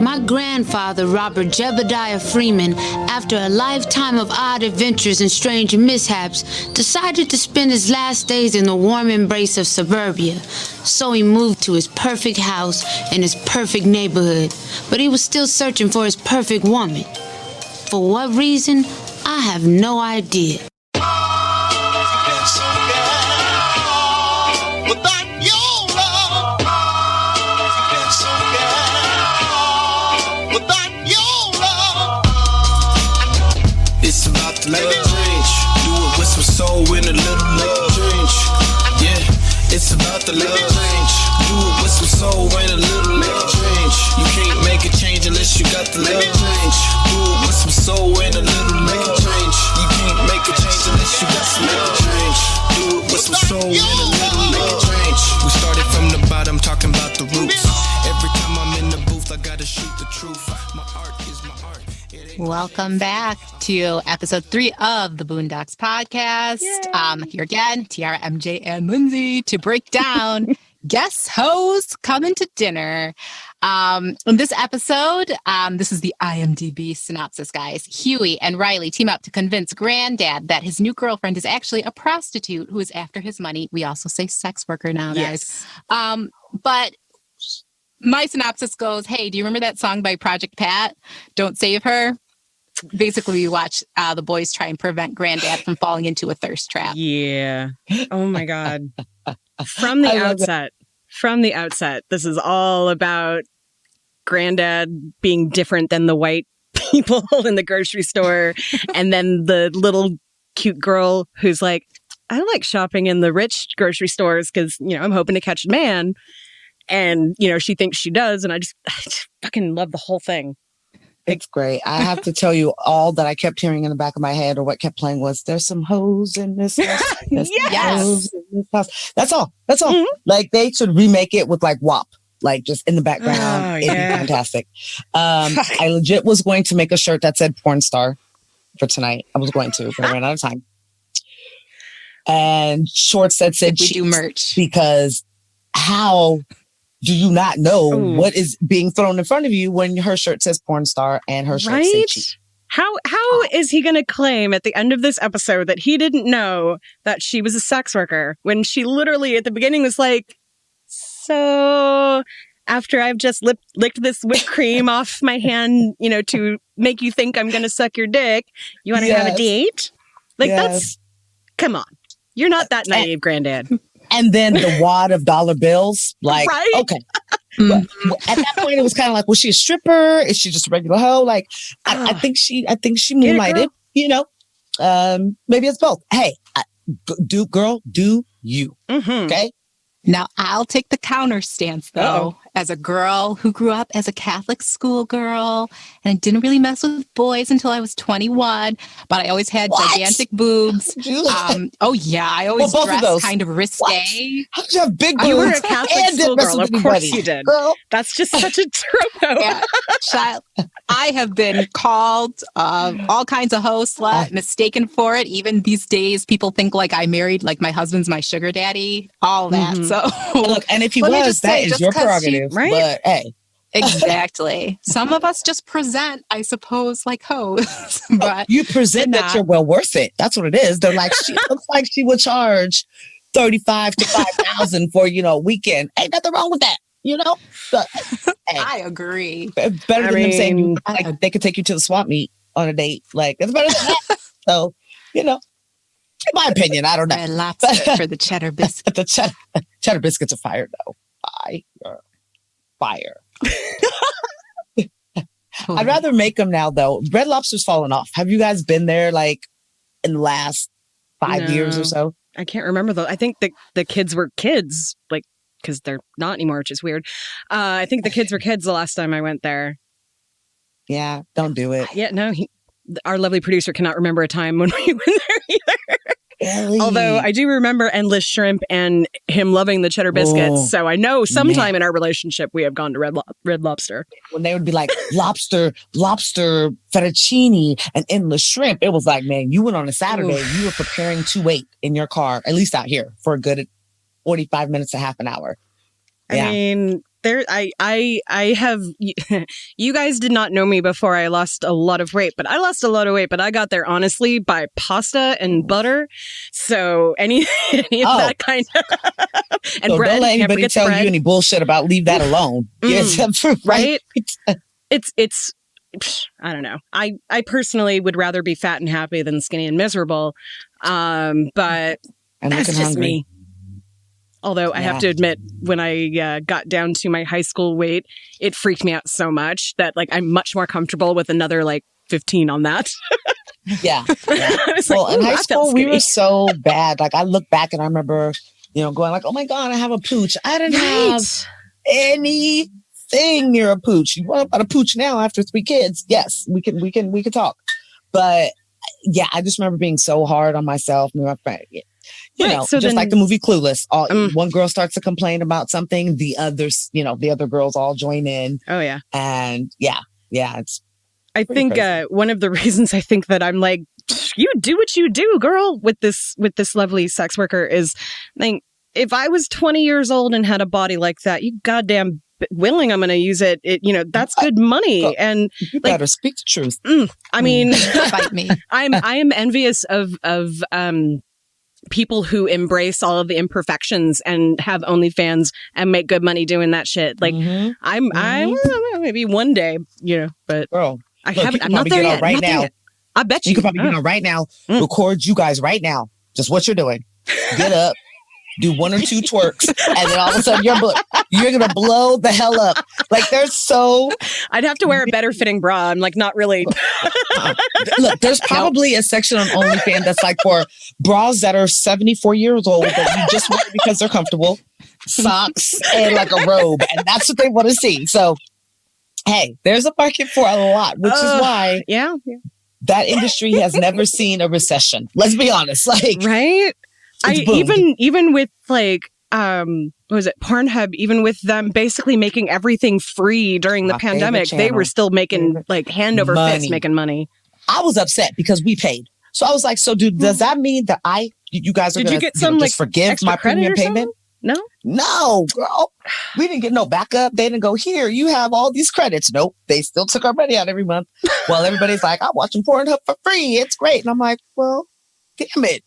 My grandfather, Robert Jebediah Freeman, after a lifetime of odd adventures and strange mishaps, decided to spend his last days in the warm embrace of suburbia. So he moved to his perfect house in his perfect neighborhood, but he was still searching for his perfect woman. For what reason? I have no idea. It's about the love change. Do it with some soul and a little love change. Yeah, it's about the love change. Do it with some soul and a little love change. You can't make a change unless you got the love change. Do it with some soul and a little love change. You can't make a change unless you got some love change. Do it with some soul and a little love change. We started from the bottom, talking about the roots. Every time I'm in the booth, I gotta shoot the truth. My art is my art. Welcome back to episode 3 of the Boondocks Podcast. Here again, Tiara, MJ, and Lynxi to break down guest hosts coming to dinner. In this episode, this is the IMDb synopsis, guys. Huey and Riley team up to convince Granddad that his new girlfriend is actually a prostitute who is after his money. We also say sex worker now, guys. Yes. But my synopsis goes, hey, do you remember that song by Project Pat? Don't Save Her? Basically, we watch the boys try and prevent Granddad from falling into a thirst trap. Yeah. Oh my God. From the outset, this is all about Granddad being different than the white people in the grocery store. And then the little cute girl who's like, I like shopping in the rich grocery stores because, I'm hoping to catch a man. And, she thinks she does. And I just fucking love the whole thing. It's great. I have to tell you, all that I kept hearing in the back of my head or what kept playing was, there's some hoes in this house. Yes. Hoes in this house. That's all. Mm-hmm. Like, they should remake it with like WAP, like just in the background. Oh, It'd be yeah. fantastic. I legit was going to make a shirt that said porn star for tonight. I was going to, but I ran out of time. And shorts that said we do merch. Because how do you not know what is being thrown in front of you when her shirt says porn star and her shirt says cheap? How is he going to claim at the end of this episode that he didn't know that she was a sex worker when she literally at the beginning was like, so after I've just licked this whipped cream off my hand, to make you think I'm going to suck your dick, you want to have a date? Like that's, come on. You're not that naive, Granddad. And then the wad of dollar bills, like, right? Okay. But at that point, it was kind of like, was she a stripper? Is she just a regular hoe? Like, I think she moonlighted, maybe it's both. Hey, do you. Mm-hmm. Okay. Now, I'll take the counter stance, though, as a girl who grew up as a Catholic schoolgirl, and I didn't really mess with boys until I was 21, but I always had gigantic boobs. I always dressed kind of risque. How did you have big boobs? You were a Catholic schoolgirl. Of course you did. Girl. That's just such a trope. Yeah. Child, I have been called all kinds of hosts, mistaken for it. Even these days, people think like I married, like my husband's my sugar daddy, all that. Mm-hmm. So look, and if he was, that is your prerogative, right? But hey, exactly. Some of us just present, I suppose, like hoes, but you present that you're well worth it. That's what it is. They're like, she looks like she would charge $35,000 to $5,000 for a weekend. Ain't nothing wrong with that, But, hey, I agree. Better than them saying like they could take you to the swap meet on a date. Like that's better than that. So in my opinion, I don't know. Red Lobster for the cheddar biscuit. The cheddar biscuits are fire, though. Fire. I'd rather make them now, though. Red Lobster's fallen off. Have you guys been there, like, in the last 5 years or so? I can't remember, though. I think the kids were kids, like, because they're not anymore, which is weird. I think the kids were kids the last time I went there. Yeah, don't do it. Yeah, no, our lovely producer cannot remember a time when we went there either. Really? Although I do remember endless shrimp and him loving the cheddar biscuits. So I know sometime in our relationship we have gone to Red Lobster. When they would be like lobster fettuccine and endless shrimp, it was like, man, you went on a Saturday, you were preparing to wait in your car, at least out here, for a good 45 minutes to half an hour. I mean, I have, you guys did not know me before I lost a lot of weight, but I lost a lot of weight, but I got there honestly by pasta and butter. So any of that kind of, and so bread. Don't let anybody tell bread. you any bullshit about leave that alone. Yes, right? It's, I don't know. I personally would rather be fat and happy than skinny and miserable. But and that's just hungry. me. Although I have to admit, when I got down to my high school weight, it freaked me out so much that like I'm much more comfortable with another like 15 on that. Yeah. Well, in high school, we were so bad. Like I look back and I remember, going like, oh my God, I have a pooch. I didn't have anything near a pooch. You want about a pooch now after 3 kids? Yes, we can talk. But yeah, I just remember being so hard on myself. My friend, so just like the movie Clueless. One girl starts to complain about something, the others, the other girls all join in. Oh yeah, and it's. I think one of the reasons I think that I'm like, you do what you do, girl, with this lovely sex worker is, like, if I was 20 years old and had a body like that, you goddamn willing I'm going to use it. That's good money. And you better speak the truth. I mean, fight me. I am envious of people who embrace all of the imperfections and have OnlyFans and make good money doing that shit. Like I'm maybe one day, but girl, I haven't. I'm not there yet. Right now, I bet you could probably get on right now. Record you guys right now. Just what you're doing. Get up. Do 1 or 2 twerks, and then all of a sudden you're gonna blow the hell up. Like I'd have to wear a better fitting bra. I'm like not really. Look, there's probably a section on OnlyFans that's like for bras that are 74 years old that you just wear because they're comfortable, socks and like a robe, and that's what they want to see. So, hey, there's a market for a lot, which is why that industry has never seen a recession. Let's be honest, like right. Even with like what was it, Pornhub, even with them basically making everything free during the pandemic, they were still making like hand over fist making money. I was upset because we paid. So I was like, does that mean that you guys are going to just forgive my premium payment? No, girl. We didn't get no backup. They didn't go, here, you have all these credits. Nope. They still took our money out every month. Well, everybody's like, I'm watching Pornhub for free. It's great. And I'm like, well, damn it.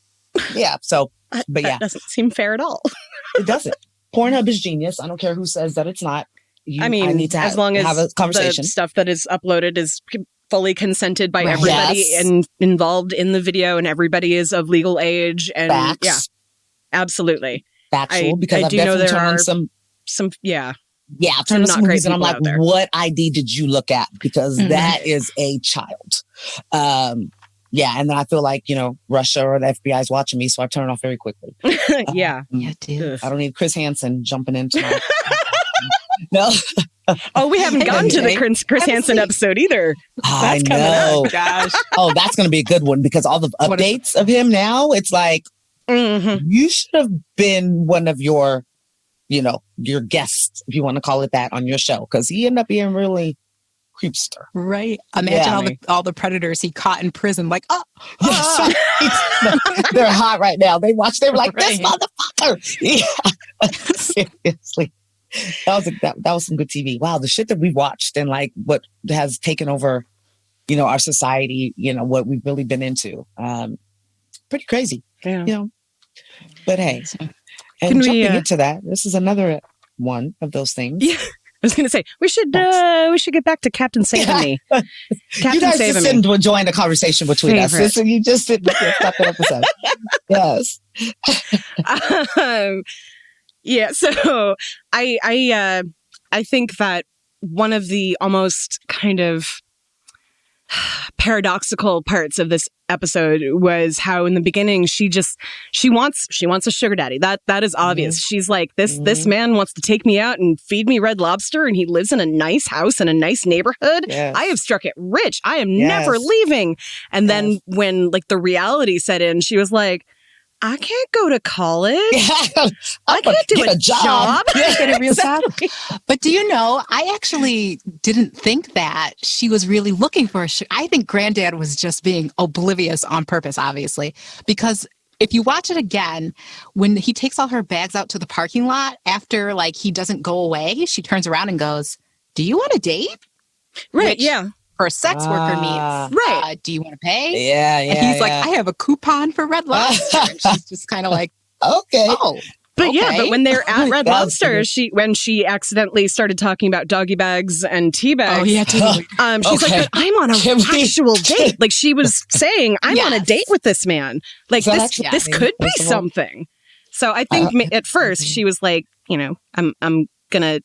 Yeah. So, but that doesn't seem fair at all. It doesn't. Pornhub is genius. I don't care who says that it's not. I need to as long as have a conversation. The stuff that is uploaded is fully consented by everybody and involved in the video, and everybody is of legal age. And facts. Yeah, absolutely. Factual, because I I've do know there are some. Yeah, I've turned on some movies and I'm like, what ID did you look at? Because that is a child. Yeah, and then I feel like, Russia or the FBI is watching me, so I turn it off very quickly. Yeah, dude. I don't need Chris Hansen jumping into my... No. Oh, we haven't gotten to the Chris Hansen episode either. That's coming up. Gosh. Oh, that's going to be a good one, because all the updates of him now, it's like, you should have been one of your guests, if you want to call it that, on your show, because he ended up being really... creepster. Right. Imagine all the predators he caught in prison. Like, yes, they're hot right now. They were like, this motherfucker. Yeah. Seriously. That was some good TV. Wow, the shit that we watched and like what has taken over, our society, what we've really been into. Pretty crazy. Yeah. But hey, and jumping into that, this is another one of those things. Yeah. I was going to say, we should get back to Captain Saving Me. Captain you guys Saving just didn't join the conversation between us. So you just didn't stop the episode. Yes. Yeah. So I think that one of the almost kind of paradoxical parts of this episode was how in the beginning she wants a sugar daddy. That is obvious. She's like, this man wants to take me out and feed me Red Lobster, and he lives in a nice house in a nice neighborhood. Yes. I have struck it rich. I am never leaving. And then when like the reality set in, she was like, I can't go to college. I can't do a job. Get a real job. But do you know, I actually didn't think that she was really looking for I think Granddad was just being oblivious on purpose, obviously, because if you watch it again, when he takes all her bags out to the parking lot after like he doesn't go away, she turns around and goes, "Do you want a date?" Right. Which, for a sex worker means, right. Do you want to pay? Yeah. And he's like, "I have a coupon for Red Lobster." And she's just kind of like, okay. "Oh." But okay. but when they're at Red Lobster, when she accidentally started talking about doggy bags and tea bags, she's like, "But I'm on an actual date." Like she was saying, "I'm on a date with this man. Like this could be something." So I think at first she was like, I'm gonna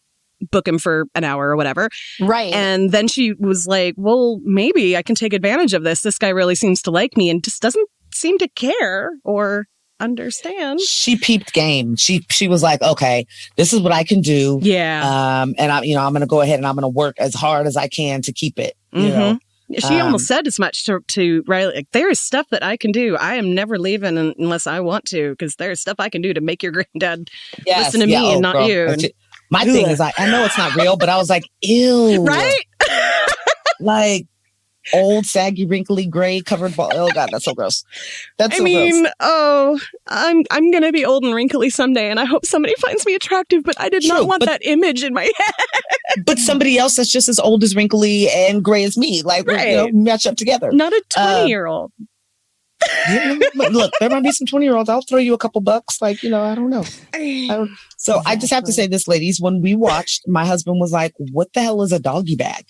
book him for an hour or whatever, right? And then she was like, "Well, maybe I can take advantage of this. This guy really seems to like me and just doesn't seem to care or understand." She peeped game. She was like, okay, this is what I can do. Yeah. And I'm going to go ahead and I'm going to work as hard as I can to keep it. You know? She almost said as much to Riley. Like, there is stuff that I can do. I am never leaving unless I want to, because there's stuff I can do to make your granddad listen to me and not girl. you. And, my thing is, I know it's not real, but I was like, ew. Right? Like, old, saggy, wrinkly, gray, covered ball. Oh God, that's so gross. That's so gross. I'm gonna be old and wrinkly someday, and I hope somebody finds me attractive. But I did not want that image in my head. But somebody else that's just as old, as wrinkly, and gray as me, like we match up together. Not a 20-year-old. Look, there might be some 20-year-olds. I'll throw you a couple bucks. Like, I don't know. So I just have to say this, ladies. When we watched, my husband was like, "What the hell is a doggy bag?"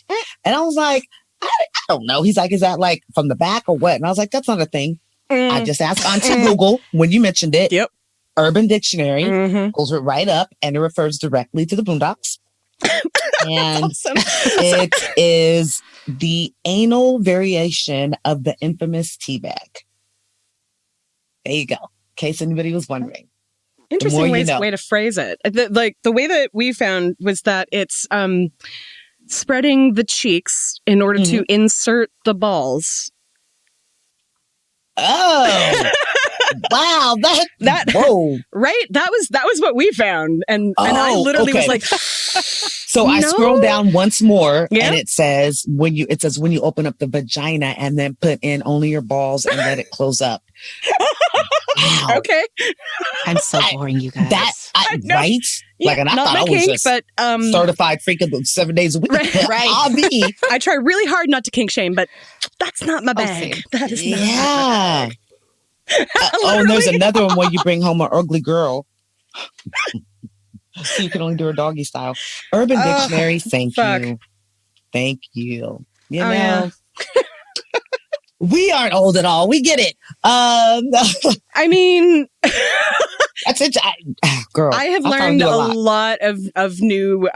And I was like, I don't know. He's like, "Is that like from the back or what?" And I was like, "That's not a thing." I just asked Auntie Google when you mentioned it. Yep. Urban Dictionary pulls it right up, and it refers directly to the Boondocks. And awesome. It is the anal variation of the infamous tea bag. There you go. In case anybody was wondering. Interesting way to phrase it. The way that we found was that it's spreading the cheeks in order to insert the balls. Oh, wow! Whoa! Right? That was what we found, and I literally was like. So I scroll down once more, and it says when you open up the vagina and then put in only your balls and let it close up. Wow. Okay. I'm so boring, you guys. Right? Yeah, like, and I not thought my I was kink, just but certified freak of 7 days a week. Right. I try really hard not to kink shame, but that's not my bag. That is not my bag. And there's another one where you bring home an ugly girl. So you can only do her doggy style. Urban Dictionary, thank you. Thank you. You know. Yeah. We aren't old at all. We get it. I mean, that's it. Girl, I have learned a lot of new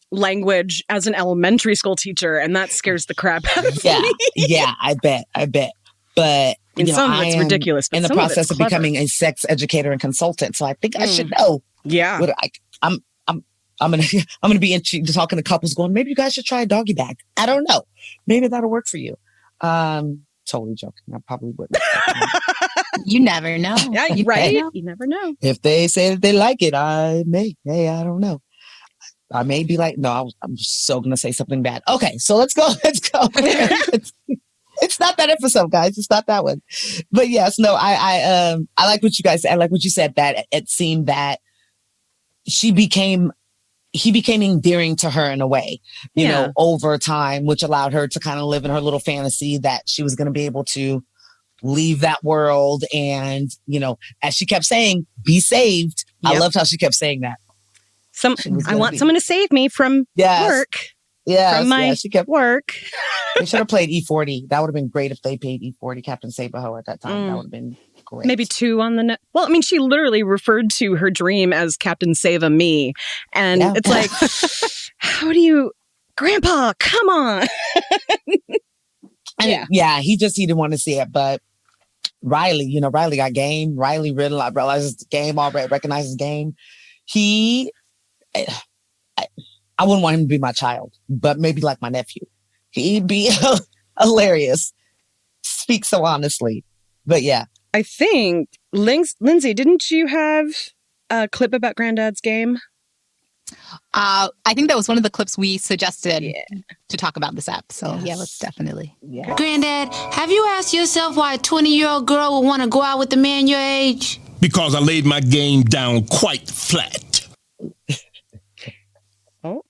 language as an elementary school teacher, and that scares the crap out of me. Yeah, I bet. But some of it's ridiculous. But in the process of becoming a sex educator and consultant, so I think I should know. Yeah, what I'm gonna be into talking to couples, going, maybe you guys should try a doggy bag. I don't know. Maybe that'll work for you. Totally joking. I probably wouldn't. You never know. Yeah, right? You never know. If they say that they like it, I may. Hey, I don't know. I may be like, no, I'm so going to say something bad. Okay, so let's go. It's not that episode, guys. It's not that one. But yes, no, I like what you guys said. I like what you said, that it seemed that he became endearing to her in a way, you know, over time, which allowed her to kind of live in her little fantasy that she was going to be able to leave that world. And, as she kept saying, be saved. Yep. I loved how she kept saying that. I want someone to save me from work. Yeah, from my work. They should have played E40. That would have been great if they paid E40 Captain Sabaho at that time. That would have been great. Maybe 2 on the net. Well, I mean, she literally referred to her dream as Captain Save-A-Me. And it's like, how do you... Grandpa, come on. He didn't want to see it. But Riley, Riley got game. Riley realizes the game already, recognizes game. I wouldn't want him to be my child, but maybe like my nephew. He'd be hilarious. Speak so honestly. But yeah. I think, Lynxi, didn't you have a clip about Granddad's game? I think that was one of the clips we suggested to talk about this app. So yeah, let's definitely. Yeah. Granddad, have you asked yourself why a 20-year-old girl would want to go out with a man your age? Because I laid my game down quite flat. Oh.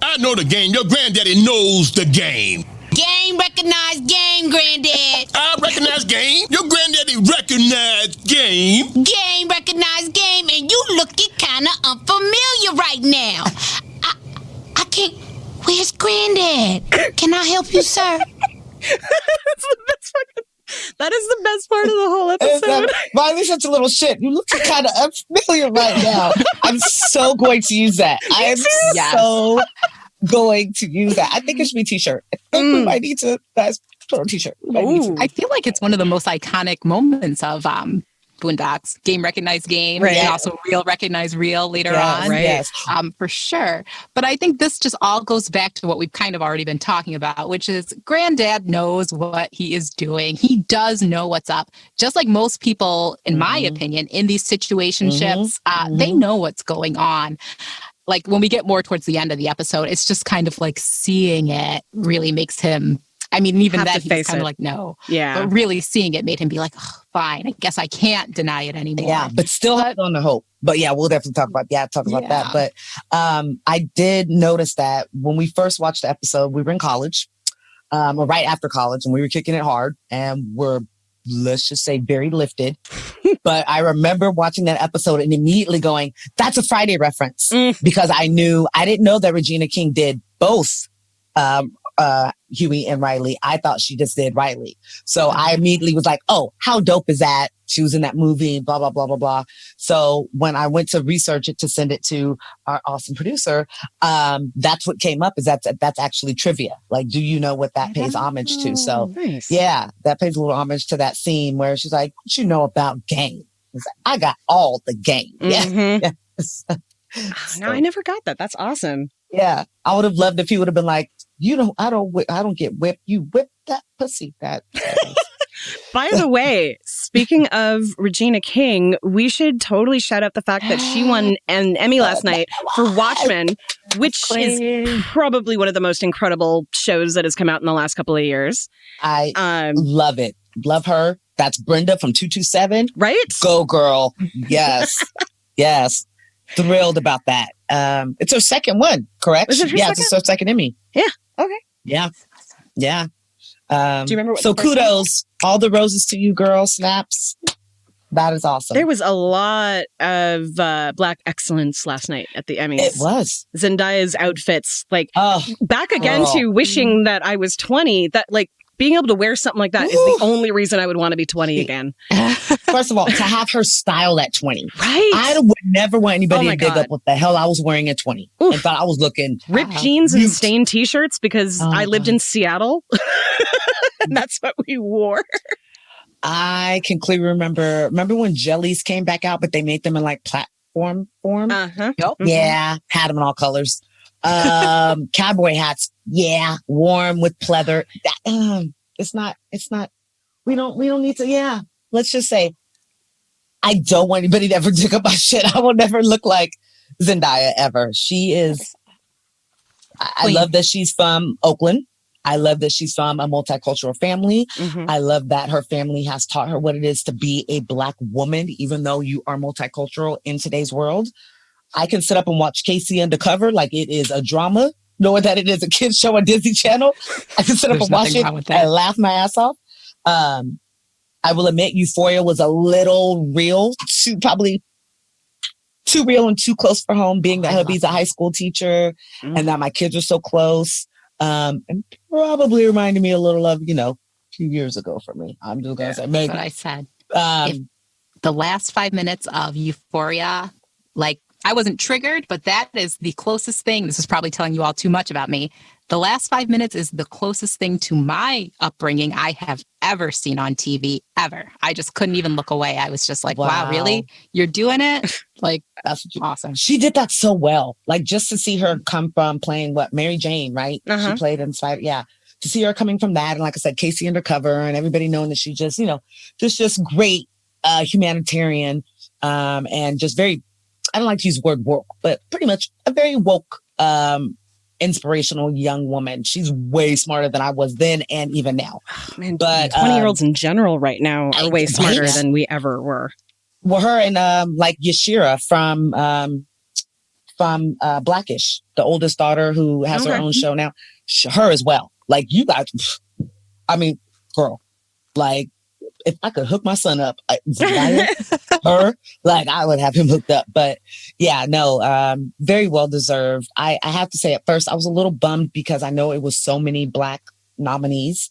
I know the game. Your granddaddy knows the game. Game recognized game, Granddad. I recognize game. Your granddaddy recognized game. Game recognized game, and you looking kind of unfamiliar right now. I can't. Where's Granddad? Can I help you, sir? That is the best part of the whole episode. Riley's such a little shit. You look kind of unfamiliar right now. I'm so going to use that. I am so going to use that. I think it should be a t-shirt. I think we might need to put on a t-shirt. I feel like it's one of the most iconic moments of Boondocks. Game recognized game, right. And also real recognized real later on. Right. Yes. For sure. But I think this just all goes back to what we've kind of already been talking about, which is Granddad knows what he is doing. He does know what's up. Just like most people, in my opinion, in these situationships, they know what's going on. Like when we get more towards the end of the episode, it's just kind of like seeing it really makes him, I mean, even then he's kind of like, no. Yeah. But really seeing it made him be like, oh, fine, I guess I can't deny it anymore. Yeah, but still hold on to hope. But yeah, we'll definitely talk about that. But I did notice that when we first watched the episode, we were in college, or right after college, and we were kicking it hard, and we're, let's just say, very lifted. But I remember watching that episode and immediately going, that's a Friday reference. Because I didn't know that Regina King did both Huey and Riley. I thought she just did Riley. So I immediately was like, oh, how dope is that? She was in that movie, blah, blah, blah, blah, blah. So when I went to research it to send it to our awesome producer, that's what came up is that's actually trivia. Like, do you know what that pays homage to? So nice. Yeah, that pays a little homage to that scene where she's like, what you know about game? It's like, I got all the game. Yeah. Yes. No, I never got that. That's awesome. Yeah. I would have loved if he would have been like, I don't get whipped. You whip that pussy. By the way, speaking of Regina King, we should totally shout out the fact that she won an Emmy last night for Watchmen, which is probably one of the most incredible shows that has come out in the last couple of years. I love it. Love her. That's Brenda from 227. Right? Go, girl. Yes. Yes. Thrilled about that. It's her second one, correct? Was it her second? It's her second Emmy. Yeah. Okay. Yeah. Yeah. Do you remember what so kudos. All the roses to you, girl. Snaps. That is awesome. There was a lot of Black excellence last night at the Emmys. It was. Zendaya's outfits, like back again to wishing that I was 20, that like being able to wear something like that is the only reason I would want to be 20 again. First of all, to have her style at 20. Right. I would never want anybody to dig up what the hell I was wearing at 20. Oof. And thought I was looking. Ripped jeans and stained t-shirts because I lived in Seattle. And that's what we wore. I can clearly remember when jellies came back out, but they made them in like platform form. Uh-huh. Yep. Yeah. Had them in all colors. Cowboy hats. Yeah. Warm with pleather. It's not, we don't need to. Yeah. Let's just say, I don't want anybody to ever dig up my shit. I will never look like Zendaya ever. She is, I love that she's from Oakland. I love that she's from a multicultural family. I love that her family has taught her what it is to be a Black woman, even though you are multicultural in today's world. I can sit up and watch Casey Undercover like it is a drama, knowing that it is a kid's show on Disney Channel. I can sit up and watch it and laugh my ass off. I will admit Euphoria was a little real, probably too real and too close for home, being that hubby's a high school teacher and that my kids are so close. And probably reminded me a little of, a few years ago for me. I'm just going to say maybe. That's what I said. The last 5 minutes of Euphoria, like, I wasn't triggered, but that is the closest thing. This is probably telling you all too much about me. The last 5 minutes is the closest thing to my upbringing I have ever seen on TV, ever. I just couldn't even look away. I was just like, wow really? You're doing it? Like, that's awesome. She did that so well. Like, just to see her come from playing Mary Jane, right? She played in Spider. Yeah. To see her coming from that. And like I said, Casey Undercover and everybody knowing that she just, just great humanitarian and just very I don't like to use the word woke, but pretty much a very woke, inspirational young woman. She's way smarter than I was then and even now. Oh, man, but 20-year-olds in general right now are way smarter than we ever were. Well, her and like Yashira from Blackish, the oldest daughter who has her own show now, her as well. Like you guys, I mean, girl, like if I could hook my son up, her, like I would have him hooked up. But yeah, no, very well deserved. I have to say at first I was a little bummed because I know it was so many Black nominees.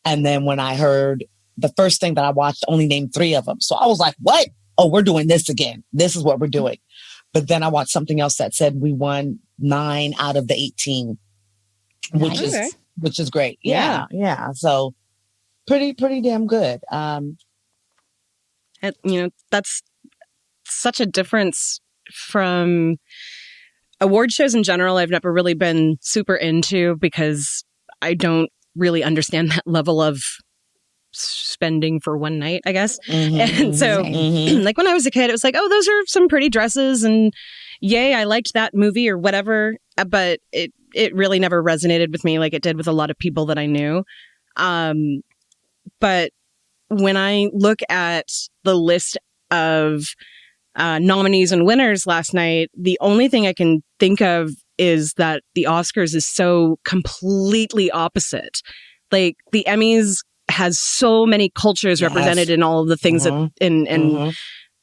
And then when I heard the first thing that I watched only named 3 of them. So I was like, what? Oh, we're doing this again. This is what we're doing. But then I watched something else that said we won 9 out of the 18, which is great. Yeah. So pretty damn good. And, that's such a difference from award shows in general. I've never really been super into because I don't really understand that level of spending for one night, I guess. And so like when I was a kid, it was like, oh, those are some pretty dresses and yay, I liked that movie or whatever. But it really never resonated with me like it did with a lot of people that I knew. But when I look at the list of nominees and winners last night, the only thing I can think of is that the Oscars is so completely opposite. Like the Emmys has so many cultures represented in all of the things that and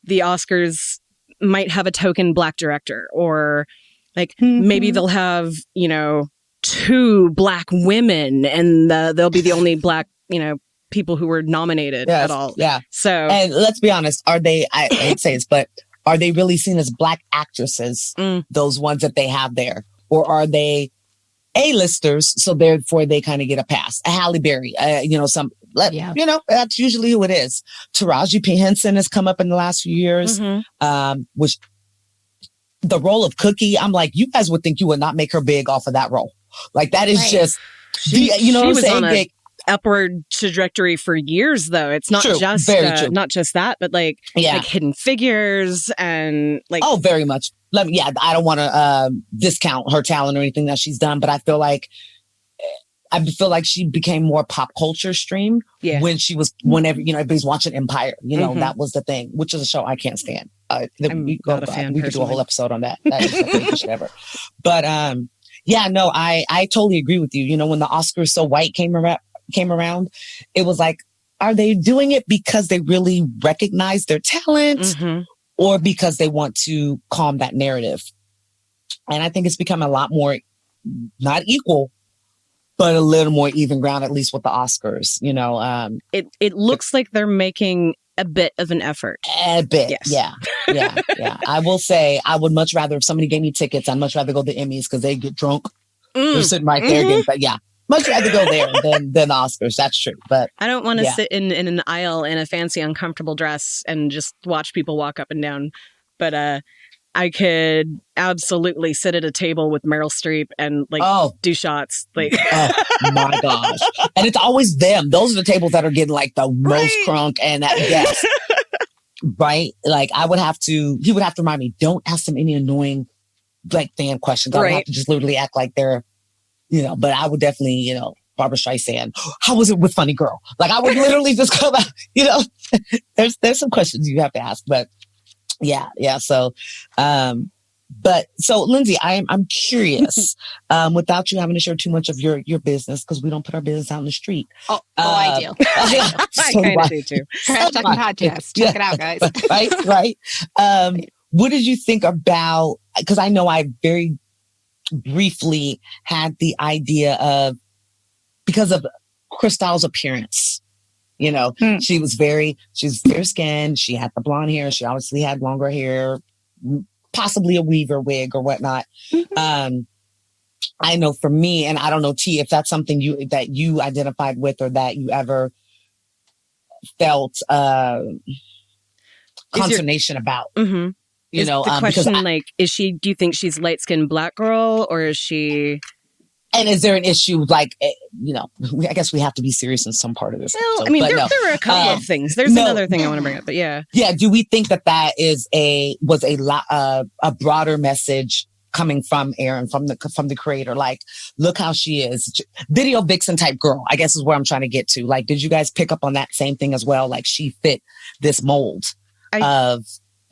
the Oscars might have a token Black director or like maybe they'll have 2 Black women and they'll be the only Black people who were nominated at all. So and let's be honest, are they I hate to say this, but are they really seen as Black actresses, those ones that they have there, or are they A-listers, so therefore they kind of get a pass? A Halle Berry, that's usually who it is. Taraji P. Henson has come up in the last few years, which the role of Cookie, I'm like, you guys would think you would not make her big off of that role. Like that is just, she was on an upward trajectory for years, though. It's not just not just that, but like Hidden Figures and like very much. I don't want to discount her talent or anything that she's done, but I feel like she became more pop culture stream when she was, whenever, everybody's watching Empire, that was the thing, which is a show I can't stand. We could do a whole episode on that. That is the greatest shit ever. But, I totally agree with you. When the Oscars So White came around, it was like, are they doing it because they really recognize their talent or because they want to calm that narrative? And I think it's become a lot more, not equal, but a little more even ground, at least with the Oscars, It looks like they're making a bit of an effort. A bit, yes. Yeah. I will say, I would much rather, if somebody gave me tickets, I'd much rather go to the Emmys because they get drunk. They're sitting right there. Much rather go there than the Oscars. That's true. But I don't want to sit in an aisle in a fancy, uncomfortable dress and just watch people walk up and down. But I could absolutely sit at a table with Meryl Streep and do shots. Like, oh my gosh! And it's always them. Those are the tables that are getting like the most crunk and that right. Like he would have to remind me, don't ask them any annoying fan questions. I would have to just literally act like they're. But I would definitely, Barbara Streisand, how was it with Funny Girl? Like I would literally just come out, there's some questions you have to ask, but yeah. So, so Lynxi, I'm curious, without you having to share too much of your business, because we don't put our business out in the street. I do. I kind of do too. Trash Talking Podcast. Check it out, guys. Right. What did you think about, because I know I very briefly had the idea of, because of Cristal's appearance, she was very skinned. She had the blonde hair. She obviously had longer hair, possibly a weaver wig or whatnot. I know for me, and I don't know, T, if that's something that you identified with or that you ever felt consternation about. Is the question do you think she's light-skinned Black girl or is she? And is there an issue like, I guess we have to be serious in some part of this. Well, episode, I mean, but there are a couple of things. There's another thing I want to bring up, but yeah. Yeah. Do we think that was a broader message coming from Aaron, from the creator? Like, look how she is. Video vixen type girl, I guess is where I'm trying to get to. Like, did you guys pick up on that same thing as well? Like, she fit this mold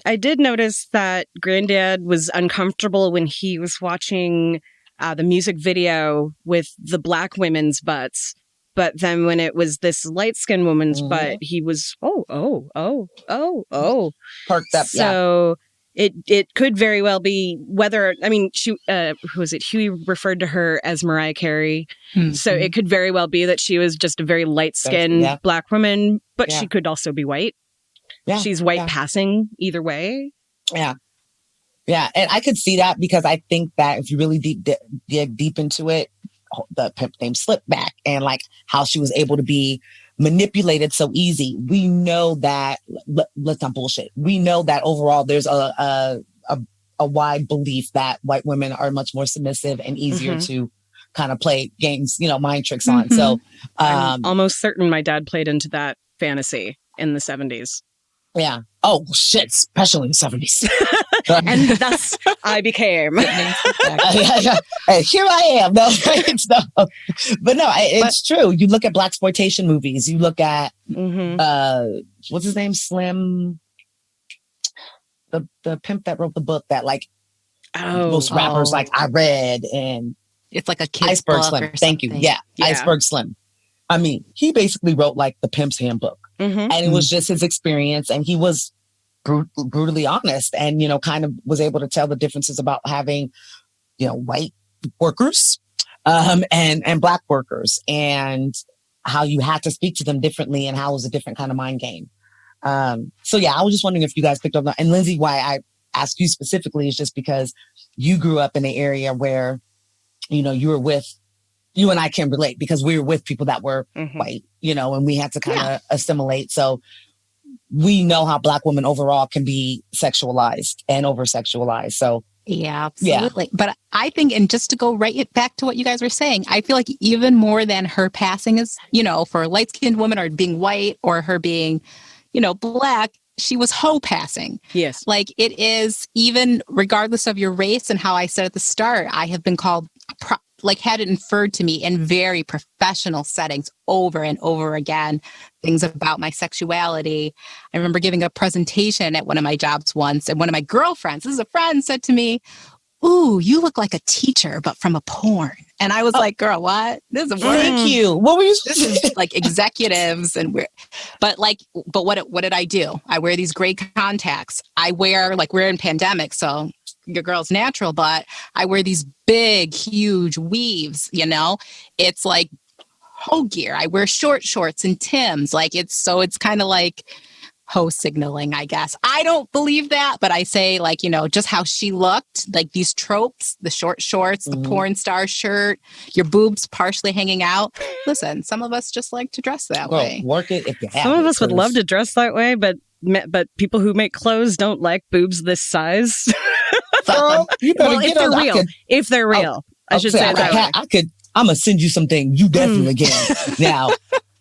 I did notice that Granddad was uncomfortable when he was watching the music video with the black women's butts. But then when it was this light-skinned woman's butt, he was, perked up. So it could very well be she, who was it? Huey referred to her as Mariah Carey. Mm-hmm. So it could very well be that she was just a very light-skinned black woman, but she could also be white. Yeah, she's white passing either way. Yeah. Yeah. And I could see that because I think that if you really dig deep into it, the pimp name slipped back and like how she was able to be manipulated so easy. We know that, let's not bullshit. We know that overall there's a wide belief that white women are much more submissive and easier to kind of play games, mind tricks on. So I'm almost certain my dad played into that fantasy in the 70s. Yeah. Oh, shit. Especially in the 70s. And thus I became. Hey, here I am. No, but no, it's true. You look at blaxploitation movies. You look at, what's his name? Slim. The pimp that wrote the book that like most rappers like I read, and it's like a kid's Iceberg book Slim. or Thank you. Yeah. Iceberg Slim. I mean, he basically wrote like the Pimp's Handbook. And it was just his experience, and he was brutally honest, and kind of was able to tell the differences about having white workers and black workers, and how you had to speak to them differently, and how it was a different kind of mind game. So yeah, I was just wondering if you guys picked up on that. And Lynxi, why I asked you specifically is just because you grew up in an area where you and I can relate because we were with people that were white, and we had to kind of assimilate. So we know how Black women overall can be sexualized and over-sexualized. So yeah, absolutely. Yeah. But I think, and just to go right back to what you guys were saying, I feel like even more than her passing is, for a light-skinned woman or being white or her being, black, she was hoe passing. Yes. Like it is, even regardless of your race, and how I said at the start, I have been called had it inferred to me in very professional settings over and over again, things about my sexuality. I remember giving a presentation at one of my jobs once, and one of my girlfriends, this is a friend, said to me, "Ooh, you look like a teacher, but from a porn." And I was like, "Girl, what? This is a porn." Thank you. What were you? This is like executives, and but what did I do? I wear these gray contacts. I wear, like, we're in pandemic, so your girl's natural, but I wear these big, huge weaves, it's like hoe gear. I wear short shorts and Timbs. It's kind of like hoe signaling, I guess. I don't believe that, but I say, just how she looked, like these tropes, the short shorts, the porn star shirt, your boobs partially hanging out. Listen, some of us just like to dress that way. Work it if you have. Some of us would love to dress that way, but people who make clothes don't like boobs this size. Girl, you better get on. If they're real, I should say that. I'm gonna send you something. You definitely can. Now,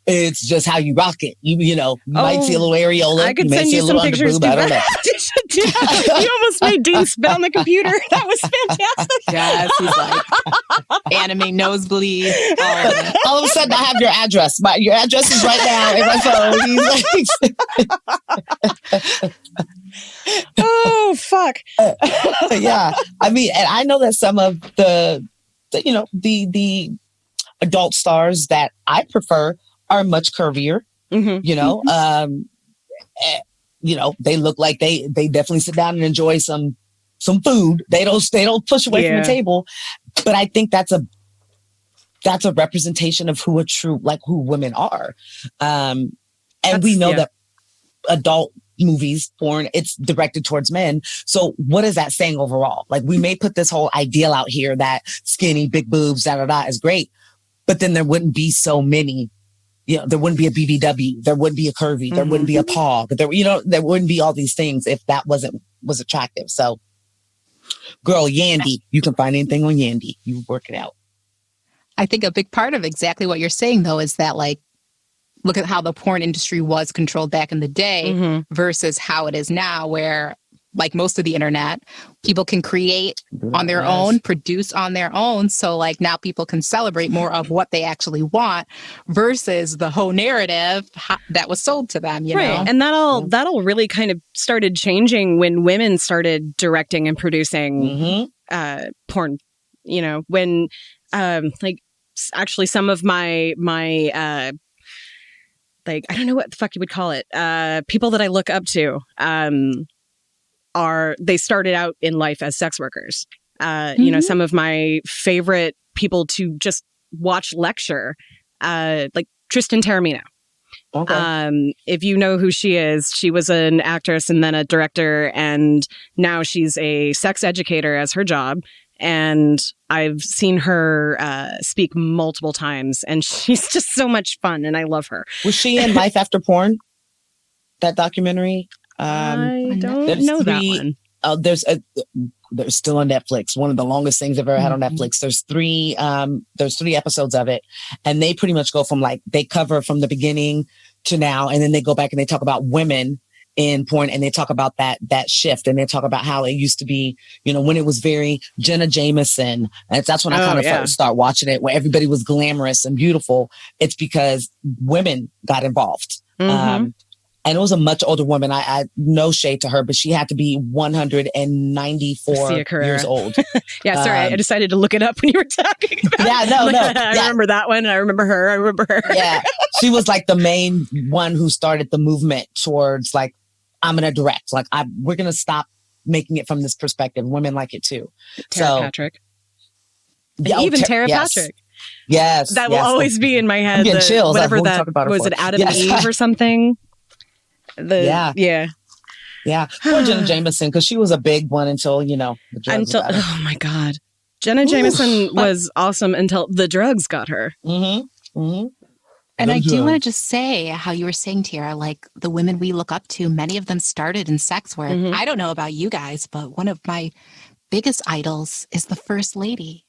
it's just how you rock it. You might see a little areola. I could send you some pictures too. You almost made Dean spit on the computer. That was fantastic. Yes, he's like anime nosebleed. All of a sudden, I have your address. Your address is right now in my phone. He's like, oh fuck. Yeah, I mean, and I know that some of the adult stars that I prefer are much curvier. They look like they definitely sit down and enjoy some food. They don't push away from the table. But I think that's a representation of who women are. And we know that adult movies, porn, it's directed towards men. So what is that saying overall? Like, we may put this whole ideal out here that skinny, big boobs, is great, but then there wouldn't be so many. There wouldn't be a BBW. There wouldn't be a curvy. There wouldn't be a POG. There wouldn't be all these things if that was attractive. So, girl, Yandy, you can find anything on Yandy. You work it out. I think a big part of exactly what you're saying, though, is that, like, look at how the porn industry was controlled back in the day versus how it is now, where, like most of the internet, people can create on their own, produce on their own. So, like, now people can celebrate more of what they actually want versus the whole narrative that was sold to them, you know? And that'll really kind of started changing when women started directing and producing porn, you know, when like actually some of my like, I don't know what the fuck you would call it, people that I look up to they started out in life as sex workers. You know, some of my favorite people to just watch lecture, like Tristan Taormino. Okay. If you know who she is, she was an actress and then a director, and now she's a sex educator as her job. And I've seen her speak multiple times, and she's just so much fun, and I love her. Was she in Life After Porn? That documentary? I don't know that one. There's still on Netflix. One of the longest things I've ever had on Netflix. There's three episodes of it, and they pretty much go from, like, they cover from the beginning to now, and then they go back and they talk about women in porn, and they talk about that shift, and they talk about how it used to be, you know, when it was very Jenna Jameson. And that's when I kind of first start watching it, where everybody was glamorous and beautiful. It's because women got involved. And it was a much older woman. I no shade to her, but she had to be 194 years old. Yeah, sorry. I decided to look it up when you were talking about I remember that one. I remember her. Yeah. She was like the main one who started the movement towards, like, I'm going to direct. Like, we're going to stop making it from this perspective. Women like it too. Tara Patrick. Even Tara Patrick. Yes. That will always be in my head. I'm getting chills. Whatever that was, it Adam and Eve or something? Poor Jenna Jameson, because she was a big one until, you know, the drugs got her. Oh my God. Jenna Jameson was awesome until the drugs got her. And I do want to just say how you were saying, Tiara, like, the women we look up to, many of them started in sex work. I don't know about you guys, but one of my biggest idols is the First Lady.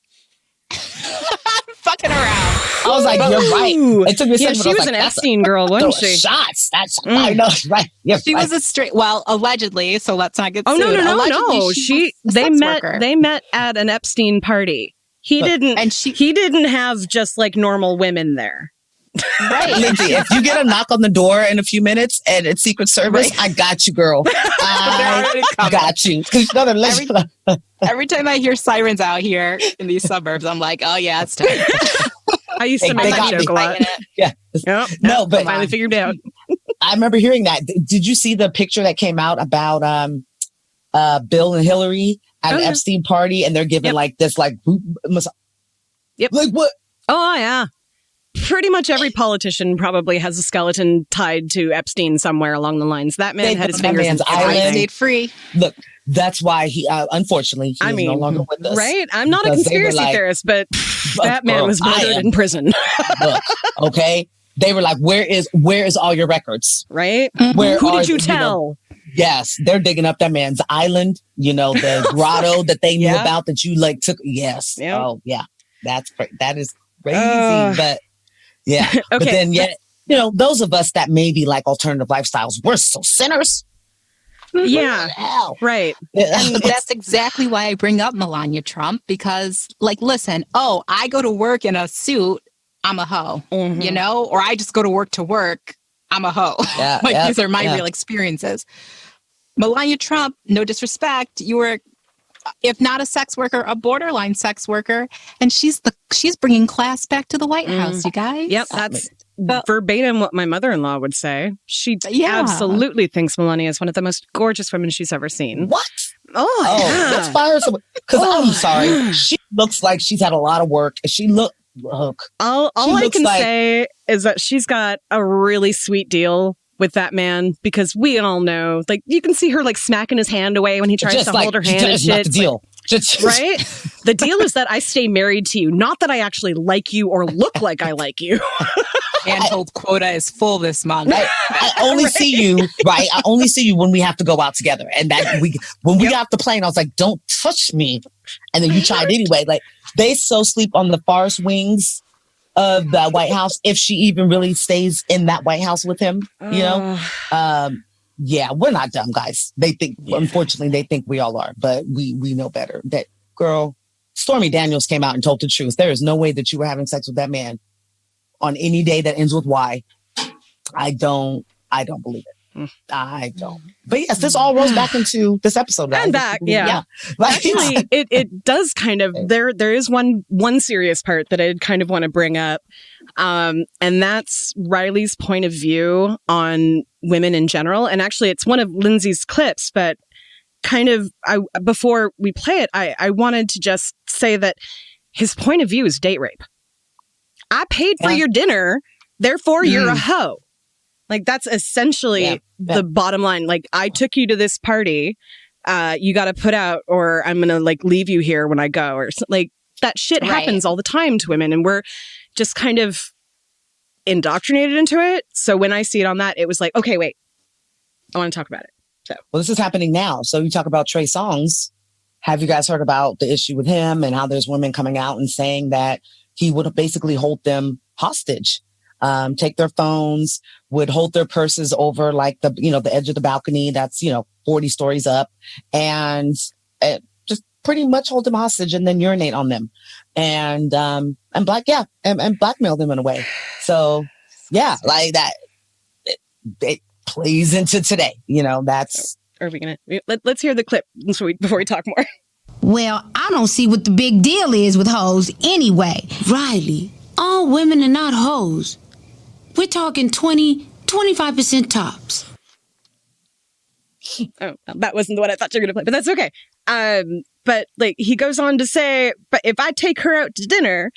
Fucking around. I was like, you're right. It took me a second, she was an Epstein girl, wasn't she? Shots. That's I know, right? Yeah, she was a straight. Well, allegedly. So let's not get sued. No. They met at an Epstein party. He didn't have just, like, normal women there. Right. Lynxi, if you get a knock on the door in a few minutes and it's Secret Service, I got you, girl. I got you. Every time I hear sirens out here in these suburbs, I'm like, oh yeah, it's time. I used to make that joke a lot. Yeah. No, but I finally figured it out. I remember hearing that. Did you see the picture that came out about Bill and Hillary at an Epstein party, and they're giving like this, like, like what? Oh yeah. Pretty much every politician probably has a skeleton tied to Epstein somewhere along the lines. That man had his fingers in everything. Stayed free. Look, that's why he, unfortunately, he's no longer with us. Right? I'm not a conspiracy theorist, but that man was murdered in prison. Look, okay? They were like, where is all your records? Right? Who did you tell? Yes, they're digging up that man's island, you know, the grotto that they knew about that you, like, took. Yes. Yep. Oh, yeah. That is crazy, but... Yeah. Okay. But then yet, you know, those of us that maybe like alternative lifestyles, we're still sinners. Yeah. Right. And that's exactly why I bring up Melania Trump, because, like, listen, I go to work in a suit, I'm a hoe, you know, or I just go to work, I'm a hoe. Yeah, these are my real experiences. Melania Trump, no disrespect, you were, if not a sex worker, a borderline sex worker. And she's bringing class back to the White House, you guys. Yep, that's verbatim what my mother-in-law would say. She absolutely thinks Melania is one of the most gorgeous women she's ever seen. What? Let's fire someone. Because I'm sorry, she looks like she's had a lot of work. All I can say is that she's got a really sweet deal with that man, because we all know, like, you can see her, like, smacking his hand away when he tries to hold her hand and shit. Not the deal. Right? The deal is that I stay married to you, not that I actually like you or look like I like you. Handhold quota is full this month. I only see you, right? I only see you when we have to go out together. And when we got off the plane, I was like, don't touch me. And then you tried anyway. Like, they so sleep on the forest wings of the White House, if she even really stays in that White House with him, you know? Yeah, we're not dumb, guys. They think, unfortunately, they think we all are, but we know better. That girl, Stormy Daniels, came out and told the truth. There is no way that you were having sex with that man on any day that ends with Y. I don't believe it. I don't. But yes, this all rolls back into this episode. And back, yeah. Actually, it does kind of. There is one serious part that I'd kind of want to bring up, and that's Riley's point of view on women in general. And actually, it's one of Lynxi's clips, but kind of, before we play it, I wanted to just say that his point of view is date rape. I paid for your dinner, therefore you're a hoe. Like, that's essentially the bottom line. Like, I took you to this party, you got to put out, or I'm going to like leave you here when I go, or like that shit happens all the time to women. And we're just kind of indoctrinated into it. So when I see it on that, it was like, okay, wait, I want to talk about it. So, well, this is happening now. So you talk about Trey Songz. Have you guys heard about the issue with him and how there's women coming out and saying that he would basically hold them hostage? Take their phones, would hold their purses over like the edge of the balcony that's 40 stories up, and just pretty much hold them hostage and then urinate on them, and blackmail them in a way. So yeah, like that. It plays into today. That's. Are we gonna let's hear the clip before we talk more? Well, I don't see what the big deal is with hoes anyway. Riley, all women are not hoes. We're talking 25% tops. Oh, that wasn't the one I thought you were going to play, but that's okay. But like, he goes on to say, but if I take her out to dinner,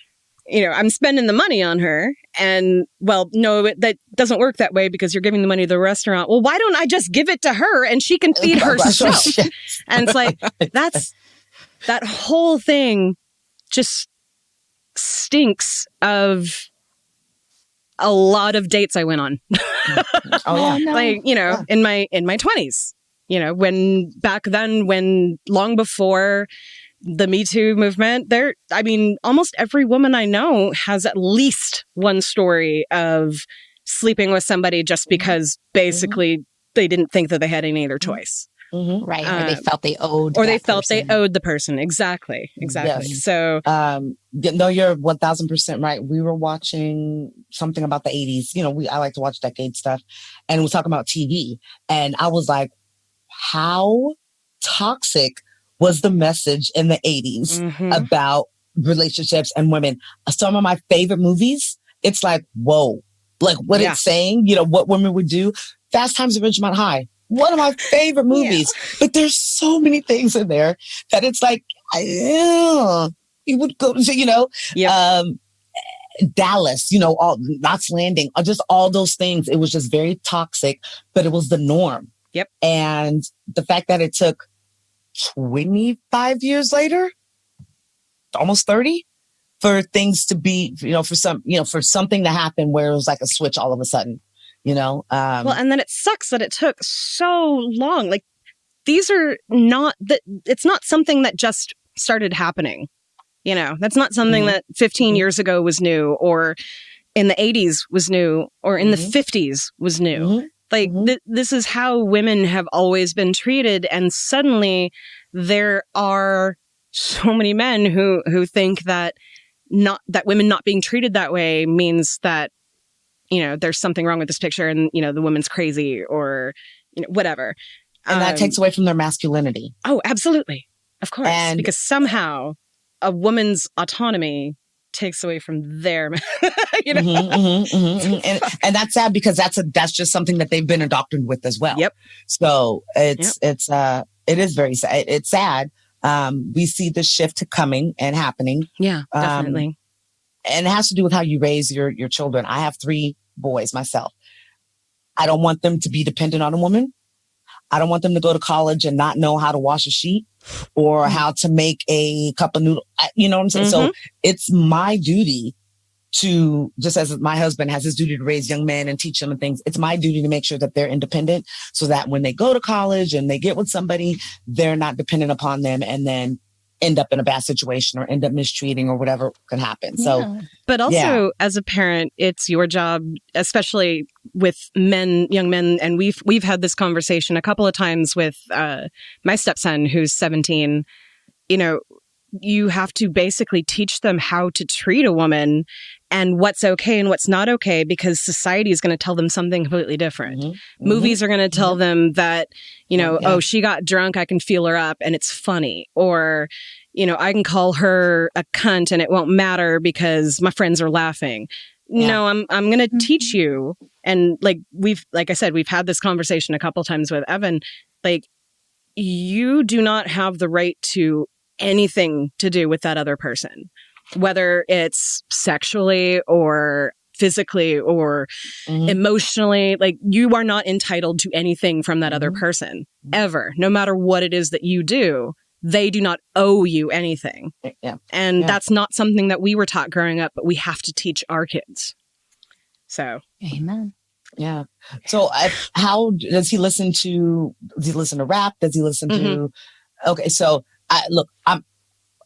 I'm spending the money on her. And well, no, that doesn't work that way because you're giving the money to the restaurant. Well, why don't I just give it to her and she can feed herself? And it's like, that whole thing just stinks of a lot of dates I went on. Like, in my 20s, when back then, when long before the Me Too movement, almost every woman I know has at least one story of sleeping with somebody just because basically they didn't think that they had any other choice. Mm-hmm. Right. Or they felt they owed they owed the person. Exactly. Yes. So, no, you're 1000% right. We were watching something about the 80s. I like to watch decade stuff, and we're talking about TV. And I was like, how toxic was the message in the 80s about relationships and women? Some of my favorite movies, it's like, whoa, like what it's saying, what women would do. Fast Times at Ridgemont High. One of my favorite movies, but there's so many things in there that it's like, you would go to, Dallas, all Knots Landing, just all those things. It was just very toxic, but it was the norm. Yep. And the fact that it took 25 years later, almost 30, for things to be, for something to happen where it was like a switch all of a sudden. Well, and then it sucks that it took so long. Like, these are not that it's not something that just started happening. That's not something that 15 years ago was new, or in the 80s was new, or in the 50s was new. Like, this is how women have always been treated. And suddenly there are so many men who think that women not being treated that way means that, there's something wrong with this picture and, the woman's crazy or, whatever. And that takes away from their masculinity. Oh, absolutely. Of course. Because somehow a woman's autonomy takes away from their, And that's sad because that's just something that they've been indoctrinated with as well. Yep. So it is very sad. It's sad. We see the shift coming and happening. Yeah, definitely. And it has to do with how you raise your children. I have 3 boys myself. I don't want them to be dependent on a woman. I don't want them to go to college and not know how to wash a sheet or how to make a cup of noodles. You know what I'm saying? So it's my duty to, just as my husband has his duty to raise young men and teach them and things, it's my duty to make sure that they're independent so that when they go to college and they get with somebody, they're not dependent upon them and then end up in a bad situation or end up mistreating or whatever can happen. So, but also as a parent, it's your job, especially with young men. And we've had this conversation a couple of times with my stepson, who's 17. You have to basically teach them how to treat a woman and what's okay and what's not okay, because society is going to tell them something completely different. Movies are going to tell them that, oh, she got drunk, I can feel her up and it's funny. Or, I can call her a cunt and it won't matter because my friends are laughing. No, I'm going to teach you. And like I said, we've had this conversation a couple times with Evan. Like, you do not have the right to anything to do with that other person, whether it's sexually or physically or emotionally. Like, you are not entitled to anything from that other person ever, no matter what it is that you do. They do not owe you anything. And that's not something that we were taught growing up, but we have to teach our kids. So, amen. Yeah. So how does he listen to rap? Does he listen to, okay. So I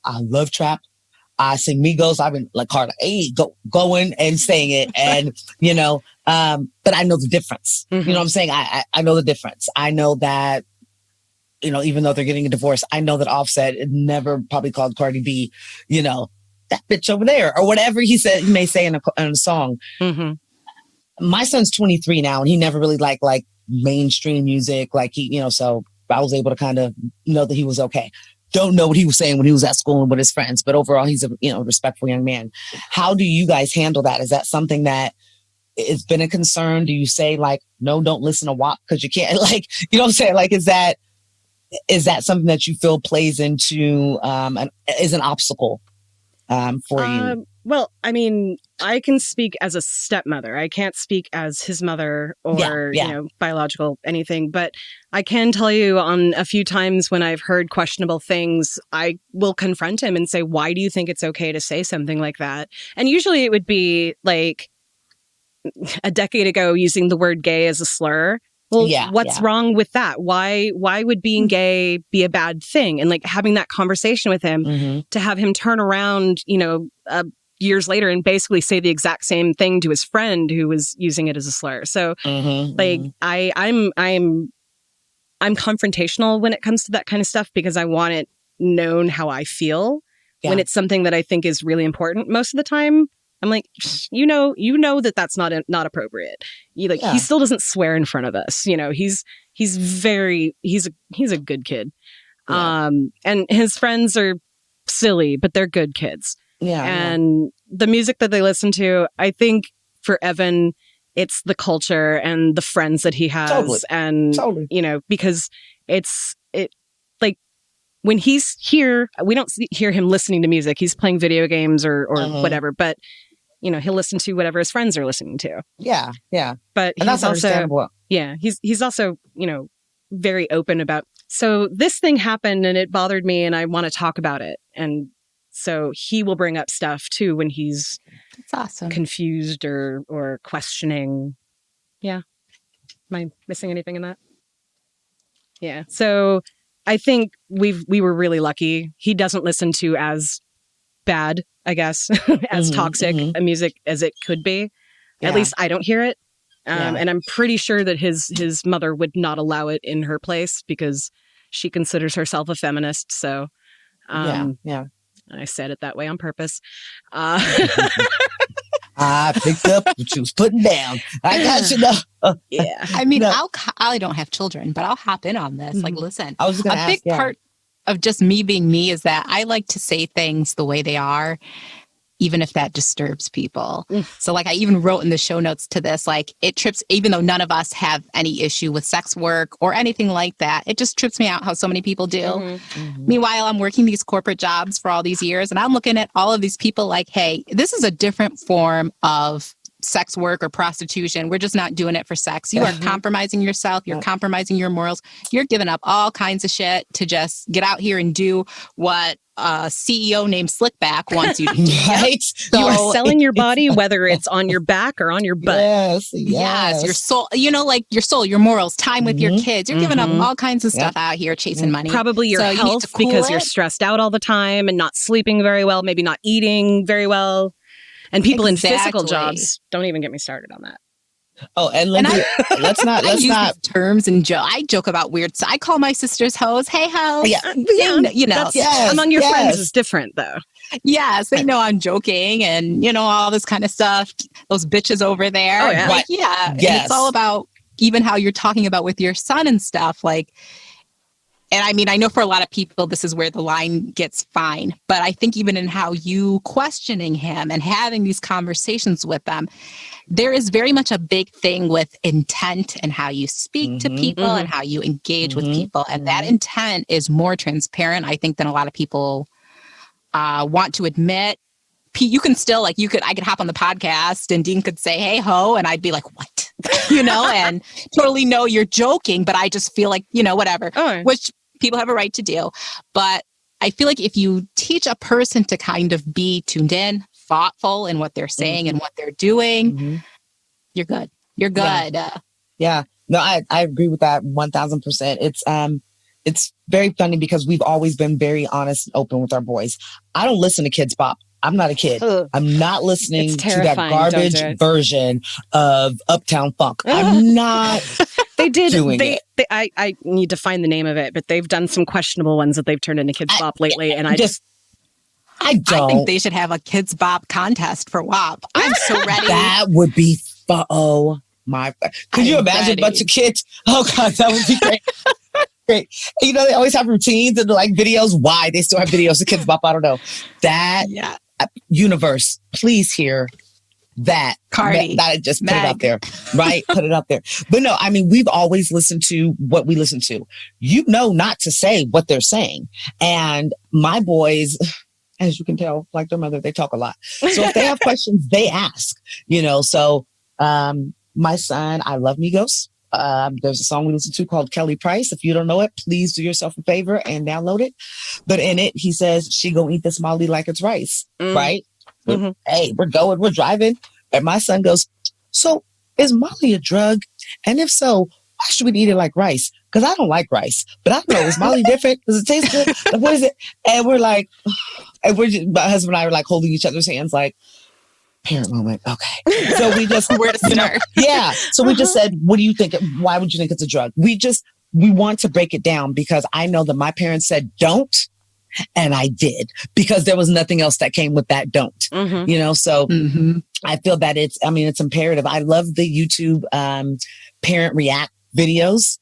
love trap. I sing Migos. I've been like Carter, going and saying it. And, but I know the difference. You know what I'm saying? I know the difference. I know that, even though they're getting a divorce, I know that Offset never probably called Cardi B, that bitch over there or whatever he may say in a song. My son's 23 now and he never really liked like mainstream music. Like so I was able to kind of know that he was okay. Don't know what he was saying when he was at school and with his friends, but overall he's a respectful young man. How do you guys handle that? Is that something that it's been a concern? Do you say like, no, don't listen to WAP because you can't, like, you know what I'm saying? Like, is that something that you feel plays into, is an obstacle for you? Well, I mean, I can speak as a stepmother. I can't speak as his mother or, biological anything. But I can tell you on a few times when I've heard questionable things, I will confront him and say, why do you think it's okay to say something like that? And usually it would be like a decade ago using the word gay as a slur. Well, what's wrong with that? Why would being gay be a bad thing? And like having that conversation with him to have him turn around, years later and basically say the exact same thing to his friend who was using it as a slur. So I'm confrontational when it comes to that kind of stuff because I want it known how I feel when it's something that I think is really important. Most of the time I'm like, you know that that's not appropriate. He still doesn't swear in front of us. He's a good kid. And his friends are silly, but they're good kids. And the music that they listen to, I think for Evan, it's the culture and the friends that he has. And, because like when he's here, we don't hear him listening to music. He's playing video games or whatever, but he'll listen to whatever his friends are listening to. Yeah. But and that's understandable. He's also, very open about, so this thing happened and it bothered me and I want to talk about it. And so he will bring up stuff too when he's confused or questioning. Yeah. Am I missing anything in that? Yeah. So I think we were really lucky. He doesn't listen to as bad, I guess, as toxic a music as it could be. At least I don't hear it. And I'm pretty sure that his mother would not allow it in her place because she considers herself a feminist. So, I said it that way on purpose. I picked up what you was putting down. I got you now. Yeah. I mean, I don't have children, but I'll hop in on this. Like, listen, I was gonna a big part of just me being me is that I like to say things the way they are, even if that disturbs people. So like I even wrote in the show notes to this, like it trips, even though none of us have any issue with sex work or anything like that, it just trips me out how so many people do. Meanwhile, I'm working these corporate jobs for all these years and I'm looking at all of these people like, hey, this is a different form of sex work or prostitution. We're just not doing it for sex. You are compromising yourself. You're compromising your morals. You're giving up all kinds of shit to just get out here and do what a CEO named Slickback wants you to do. Right? So, you are selling your body, whether it's on your back or on your butt. Yes, your soul, like your soul, your morals, time with your kids. You're giving up all kinds of stuff out here chasing money. Probably your health because you're stressed out all the time and not sleeping very well, maybe not eating very well. And people in physical jobs, don't even get me started on that. Oh, and let's not terms and I joke about weird. I call my sisters hoes. Hey, ho. Yeah, among your friends is different though. Yes, they know I'm joking and all this kind of stuff. Those bitches over there. Oh, yeah. Like, and it's all about even how you're talking about with your son and stuff. Like, and I mean, I know for a lot of people, this is where the line gets fine. But I think even in how you questioning him and having these conversations with them, there is very much a big thing with intent and how you speak to people and how you engage with people. And that intent is more transparent, I think, than a lot of people want to admit. You can still I could hop on the podcast and Dean could say, hey, ho. And I'd be like, what? And totally know you're joking. But I just feel like, whatever, which people have a right to do. But I feel like if you teach a person to kind of be tuned in, thoughtful in what they're saying and what they're doing, you're good. You're good. Yeah. No, I agree with that 1000%. It's very funny because we've always been very honest and open with our boys. I don't listen to Kids Bop. I'm not a kid. I'm not listening to that garbage version of Uptown Funk. I'm not doing it. I need to find the name of it, but they've done some questionable ones that they've turned into Kids Bop lately. And I think they should have a Kids Bop contest for WAP. I'm so ready. That would be oh my! Could you imagine a bunch of kids? Oh God, that would be great. Great. They always have routines and videos. Why they still have videos of Kids Bop? I don't know. That universe, please hear that. Cardi, that just put it out there, right? Put it up there. But no, I mean, we've always listened to what we listen to. Not to say what they're saying, and my boys, as you can tell, like their mother, they talk a lot. So if they have questions, they ask. So my son, I love Migos. There's a song we listen to called Kelly Price. If you don't know it, please do yourself a favor and download it. But in it, he says, she gonna eat this Molly like it's rice, right? Hey, we're driving. And my son goes, so is Molly a drug? And if so, why should we eat it like rice? Because I don't like rice. But I don't know, is Molly different? Does it taste good? Like, what is it? And we're like, my husband and I are like holding each other's hands like, parent moment. Okay. So we just, where to start? So we just said, what do you think? Why would you think it's a drug? We want to break it down because I know that my parents said don't. And I did because there was nothing else that came with that don't, so I feel that it's imperative. I love the YouTube parent react videos.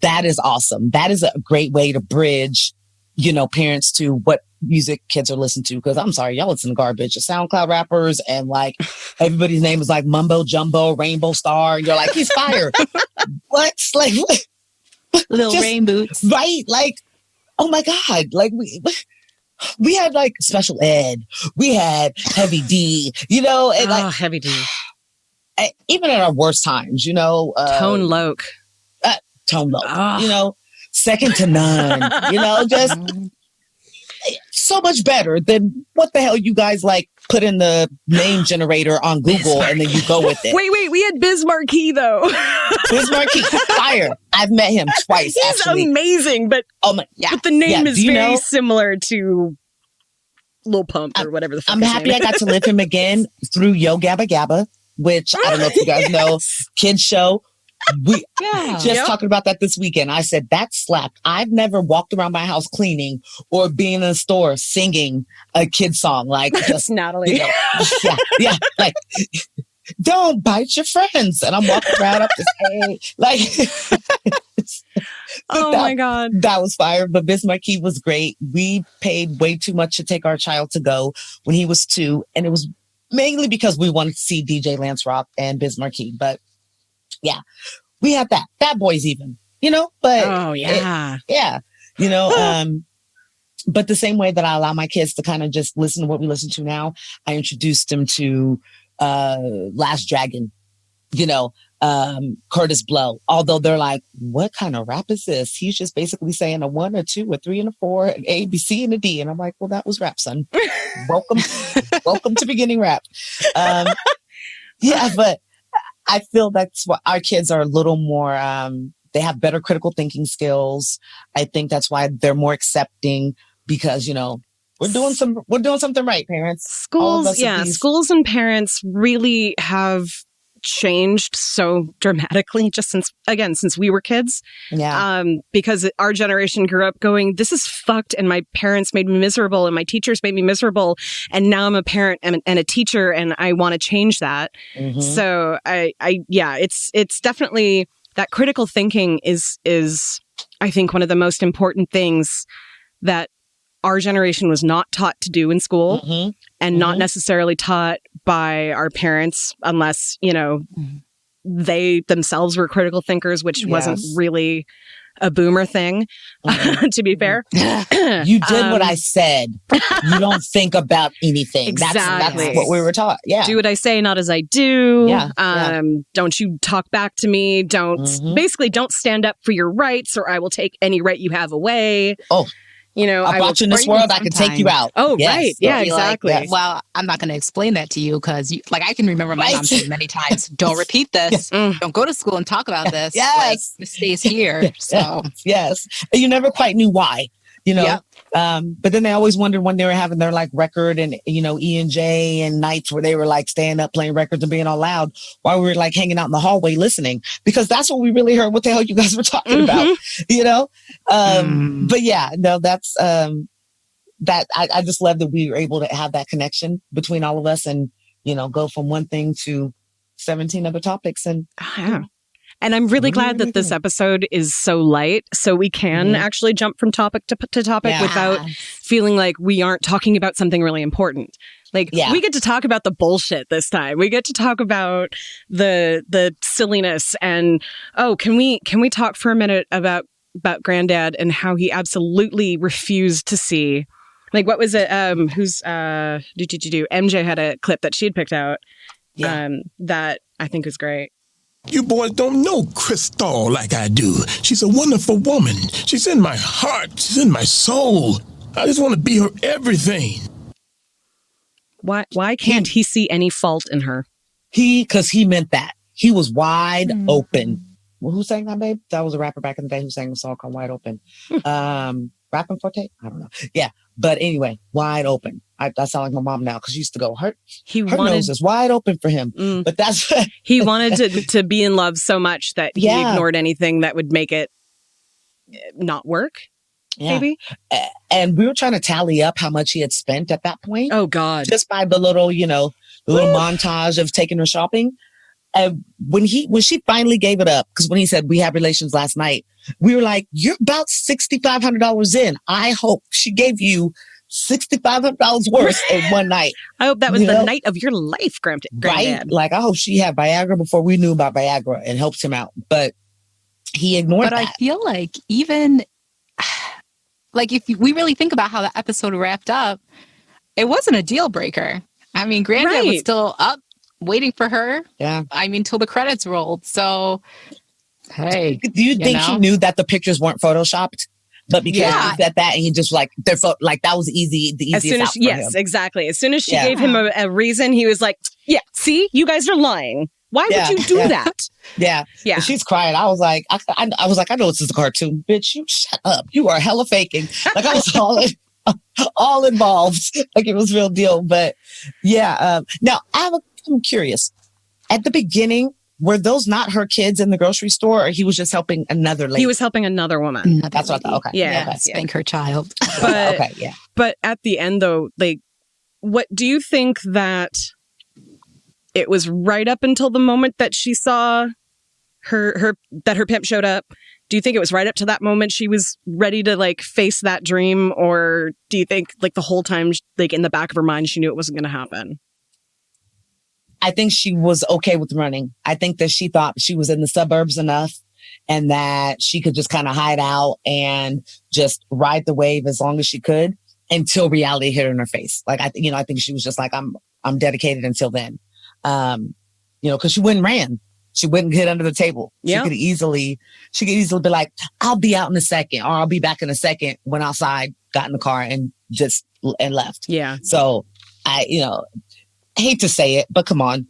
That is awesome. That is a great way to bridge, parents to what music kids are listening to. Because I'm sorry, y'all listen to garbage. The SoundCloud rappers and everybody's name is like Mumbo Jumbo, Rainbow Star. And you're like, he's fire. What? Little rain boots. Right? Oh my God. We had special ed. We had heavy D, and heavy D. Even at our worst times, Tone Loc. Tone Loc, second to none, just so much better than what the hell you guys put in the name generator on Google and then you go with it. Wait, we had Biz Markie though. Biz Markie, fire. I've met him twice. He's amazing, but but the name is very similar to Lil Pump or whatever the fuck. I'm happy I got to live him again through Yo Gabba Gabba, which I don't know if you guys know, kids show. We talking about that this weekend. I said that slapped. I've never walked around my house cleaning or being in a store singing a kid song just Natalie. Don't bite your friends, and I'm walking around up the stage my God, that was fire. But Biz Markie was great. We paid way too much to take our child to go when he was 2, and it was mainly because we wanted to see DJ Lance Rock and Biz Markie, but. Yeah, we have that. That boy's even, but but the same way that I allow my kids to kind of just listen to what we listen to now, I introduced them to Last Dragon, Curtis Blow. Although they're like, what kind of rap is this? He's just basically saying a 1, a 2, a 3, and a 4, an A, B, C, and a D. And I'm like, well, that was rap, son. Welcome to beginning rap. But I feel that's what our kids are a little more, they have better critical thinking skills. I think that's why they're more accepting because, we're doing something right, parents. Schools and parents really have changed so dramatically just since we were kids. Yeah. Because our generation grew up going, this is fucked, and my parents made me miserable and my teachers made me miserable, and now I'm a parent and a teacher and I want to change that. Mm-hmm. So it's definitely that critical thinking is I think one of the most important things that our generation was not taught to do in school, mm-hmm. and mm-hmm. not necessarily taught by our parents unless, they themselves were critical thinkers, which wasn't really a boomer thing, mm-hmm. to be fair. You did what I said. You don't think about anything. Exactly. That's what we were taught. Yeah. Do what I say, not as I do. Yeah. Don't you talk back to me. Don't stand up for your rights, or I will take any right you have away. Oh. I brought you in this world, I can take you out. Oh, yes. Right. Yeah, exactly. Like, well, I'm not going to explain that to you because, I can remember my mom saying many times, don't repeat this. Don't go to school and talk about this. Yes. Like, this stays here. So, yes. And you never quite knew why, Yep. But then they always wondered when they were having their record and, E&J and nights where they were staying up playing records and being all loud while we were hanging out in the hallway listening, because that's what we really heard what the hell you guys were talking about, But yeah, no, that's, that I just love that we were able to have that connection between all of us and, go from one thing to 17 other topics. And And I'm really glad that this episode is so light, so we can actually jump from topic to topic without feeling like we aren't talking about something really important. We get to talk about the bullshit this time. We get to talk about the silliness, and can we talk for a minute about Granddad and how he absolutely refused to see, what was it? MJ had a clip that she had picked out that I think was great. You boys don't know Crystal like I do. She's a wonderful woman. She's in my heart. She's in my soul. I just want to be her everything. Why can't he see any fault in her? Because he meant that. He was wide open. Well, who sang that, babe? That was a rapper back in the day who sang a song called Wide Open. Rapping Forte? I don't know. Yeah. But anyway, wide open. I sound like my mom now because she used to go, her nose is wide open for him. But that's he wanted to be in love so much that he ignored anything that would make it not work. Yeah. Maybe. And we were trying to tally up how much he had spent at that point. Oh God. Just by the little, the little montage of taking her shopping. And when she finally gave it up, because when he said we had relations last night, we were like, you're about $6,500 in. I hope she gave you $6,500 worth in one night. I hope that was the night of your life, Granddad. Right? I hope she had Viagra before we knew about Viagra and helped him out. But he ignored that. But I feel like even, if we really think about how the episode wrapped up, it wasn't a deal breaker. I mean, Granddad was still up waiting for her. Yeah. I mean, till the credits rolled. So, hey. Do you think he knew that the pictures weren't photoshopped? But because he said that, and he just that was the easiest out for him. Exactly. As soon as she gave him a reason, he was like, yeah, see, you guys are lying. Why would you do that? Yeah. Yeah. And she's crying. I was like, I know this is a cartoon. Bitch, you shut up. You are hella faking. I was all involved. It was real deal. But yeah. Now, I'm curious. At the beginning, were those not her kids in the grocery store, or he was just helping another lady? He was helping another woman. That's what I thought. Okay. Yeah. Spank her child. But, but at the end, though, what do you think that it was right up until the moment that she saw her pimp showed up? Do you think it was right up to that moment she was ready to face that dream? Or do you think the whole time, in the back of her mind, she knew it wasn't going to happen? I think she was okay with running. I think that she thought she was in the suburbs enough and that she could just kind of hide out and just ride the wave as long as she could until reality hit her in her face. I think she was just like, I'm dedicated until then. Because she wouldn't ran. She wouldn't get under the table. Yeah. She could easily be like, I'll be out in a second, or I'll be back in a second, went outside, got in the car and left. Yeah. So I hate to say it, but come on.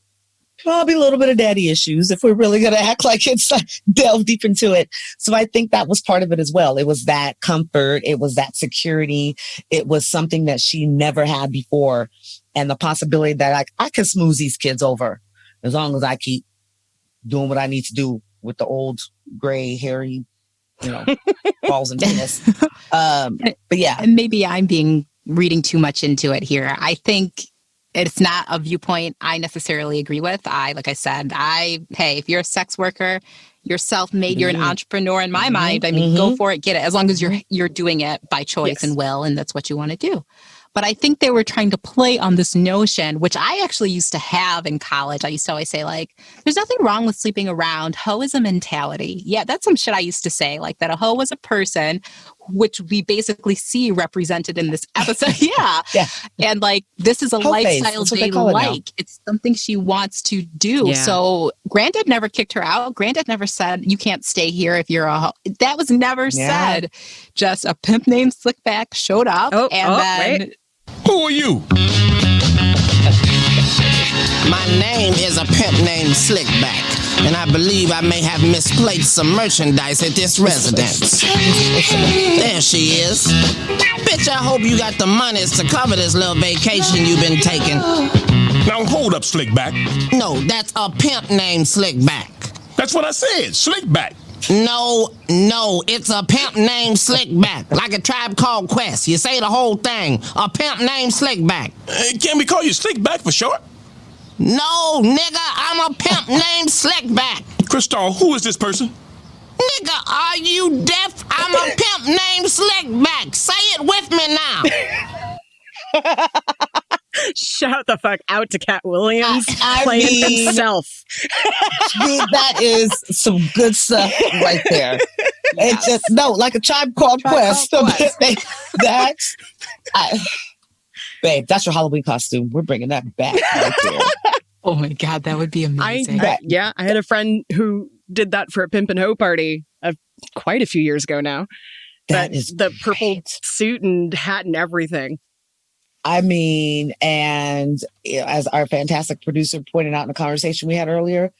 Probably a little bit of daddy issues if we're really going to act like it's delve deep into it. So I think that was part of it as well. It was that comfort. It was that security. It was something that she never had before. And the possibility that I can smooth these kids over as long as I keep doing what I need to do with the old gray, hairy, balls and penis. But yeah. And maybe I'm reading too much into it here. I think it's not a viewpoint I necessarily agree with. Like I said, if you're a sex worker, you're self-made, you're an entrepreneur in my mind. I mean, go for it, get it, as long as you're doing it by choice and will, and that's what you want to do. But I think they were trying to play on this notion, which I actually used to have in college. I used to always say, like, there's nothing wrong with sleeping around. Hoe is a mentality. Yeah, that's some shit I used to say, like that a hoe was a person, which we basically see represented in this episode. Yeah. And like, this is a hoe lifestyle they like. It's something she wants to do. Yeah. So Granddad never kicked her out. Granddad never said, you can't stay here if you're a hoe. That was never said. Just a pimp named Slickback showed up then... Wait. Who are you? My name is a pimp named Slickback, and I believe I may have misplaced some merchandise at this residence. There she is. Bitch, I hope you got the monies to cover this little vacation you've been taking. Now hold up, Slickback. No, that's a pimp named Slickback. That's what I said, Slickback. No, it's a pimp named Slickback. Like a Tribe Called Quest. You say the whole thing. A pimp named Slickback. Can we call you Slickback for short? No, nigga, I'm a pimp named Slickback. Crystal, who is this person? Nigga, are you deaf? I'm a pimp named Slickback. Say it with me now. Shout the fuck out to Cat Williams playing himself. That is some good stuff right there. It's just like a Tribe Called Quest. Babe, that's your Halloween costume. We're bringing that back right there. Oh my God, that would be amazing. I had a friend who did that for a Pimp and Hoe party quite a few years ago now. That is the purple suit and hat and everything. I mean, and as our fantastic producer pointed out in the conversation we had earlier,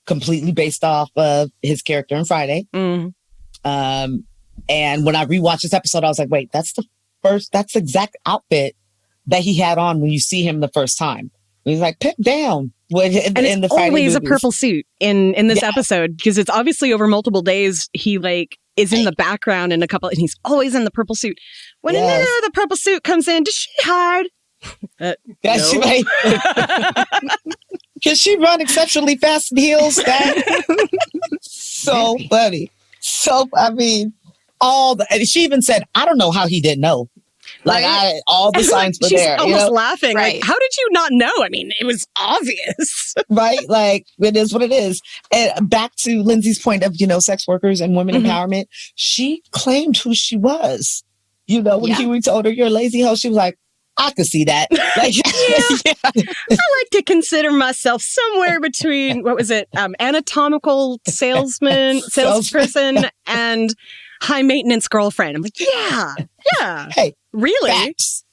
completely based off of his character in Friday. And when I rewatched this episode, I was like, wait, that's the exact outfit that he had on when you see him the first time. He's like, pip down. And it's always a purple suit in this episode, because it's obviously over multiple days. He is in the background in a couple, and he's always in the purple suit. When the purple suit comes in, does she hide? She might. Can she run exceptionally fast in heels? So funny. So, I mean, and she even said, I don't know how he didn't know. All the signs were there. She's almost laughing. Right. Like, how did you not know? I mean, it was obvious. Right? Like, it is what it is. And back to Lynxi's point of, sex workers and women empowerment, she claimed who she was. When Huey told her, you're a lazy hoe, she was like, I could see that. Like, I like to consider myself somewhere between, what was it? Anatomical salesperson and high maintenance girlfriend. I'm like, yeah. Hey, really? Facts.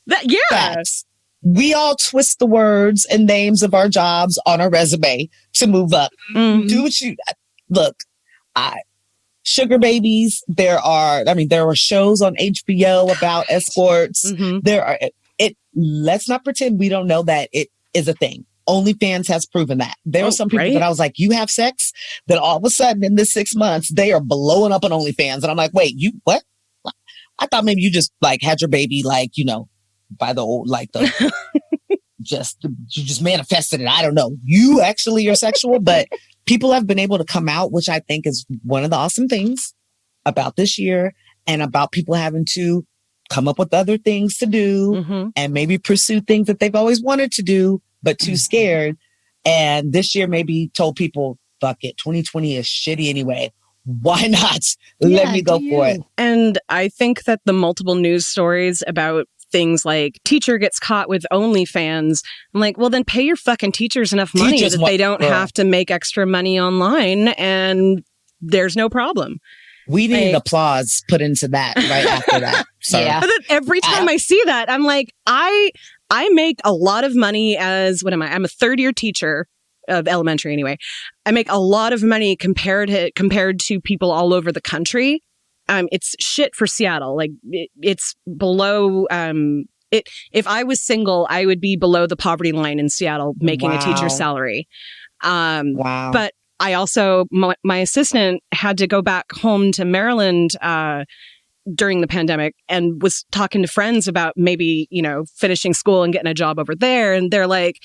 Facts. We all twist the words and names of our jobs on our resume to move up. Do what you look. Sugar babies. There are shows on HBO about escorts. Let's not pretend we don't know that it is a thing. OnlyFans has proven that. There are some people that I was like, you have sex? Then all of a sudden in this 6 months, they are blowing up on OnlyFans. And I'm like, wait, you what? I thought maybe you just had your baby by the old you just manifested it. I don't know. You actually are sexual, but people have been able to come out, which I think is one of the awesome things about this year, and about people having to come up with other things to do and maybe pursue things that they've always wanted to do, but too scared. And this year maybe told people, fuck it, 2020 is shitty anyway. Why not? Let me go for it. And I think that the multiple news stories about things like teacher gets caught with OnlyFans. I'm like, well, then pay your fucking teachers enough money that they don't have to make extra money online, and there's no problem. We need applause put into that right after that. So. Yeah. But then every time I see that, I'm like, I make a lot of money as, what am I? I'm a third-year teacher of elementary anyway. I make a lot of money compared to people all over the country. It's shit for Seattle. Like it's below. If I was single, I would be below the poverty line in Seattle, making a teacher's salary. Wow. But I also, my assistant had to go back home to Maryland during the pandemic, and was talking to friends about maybe, finishing school and getting a job over there. And they're like,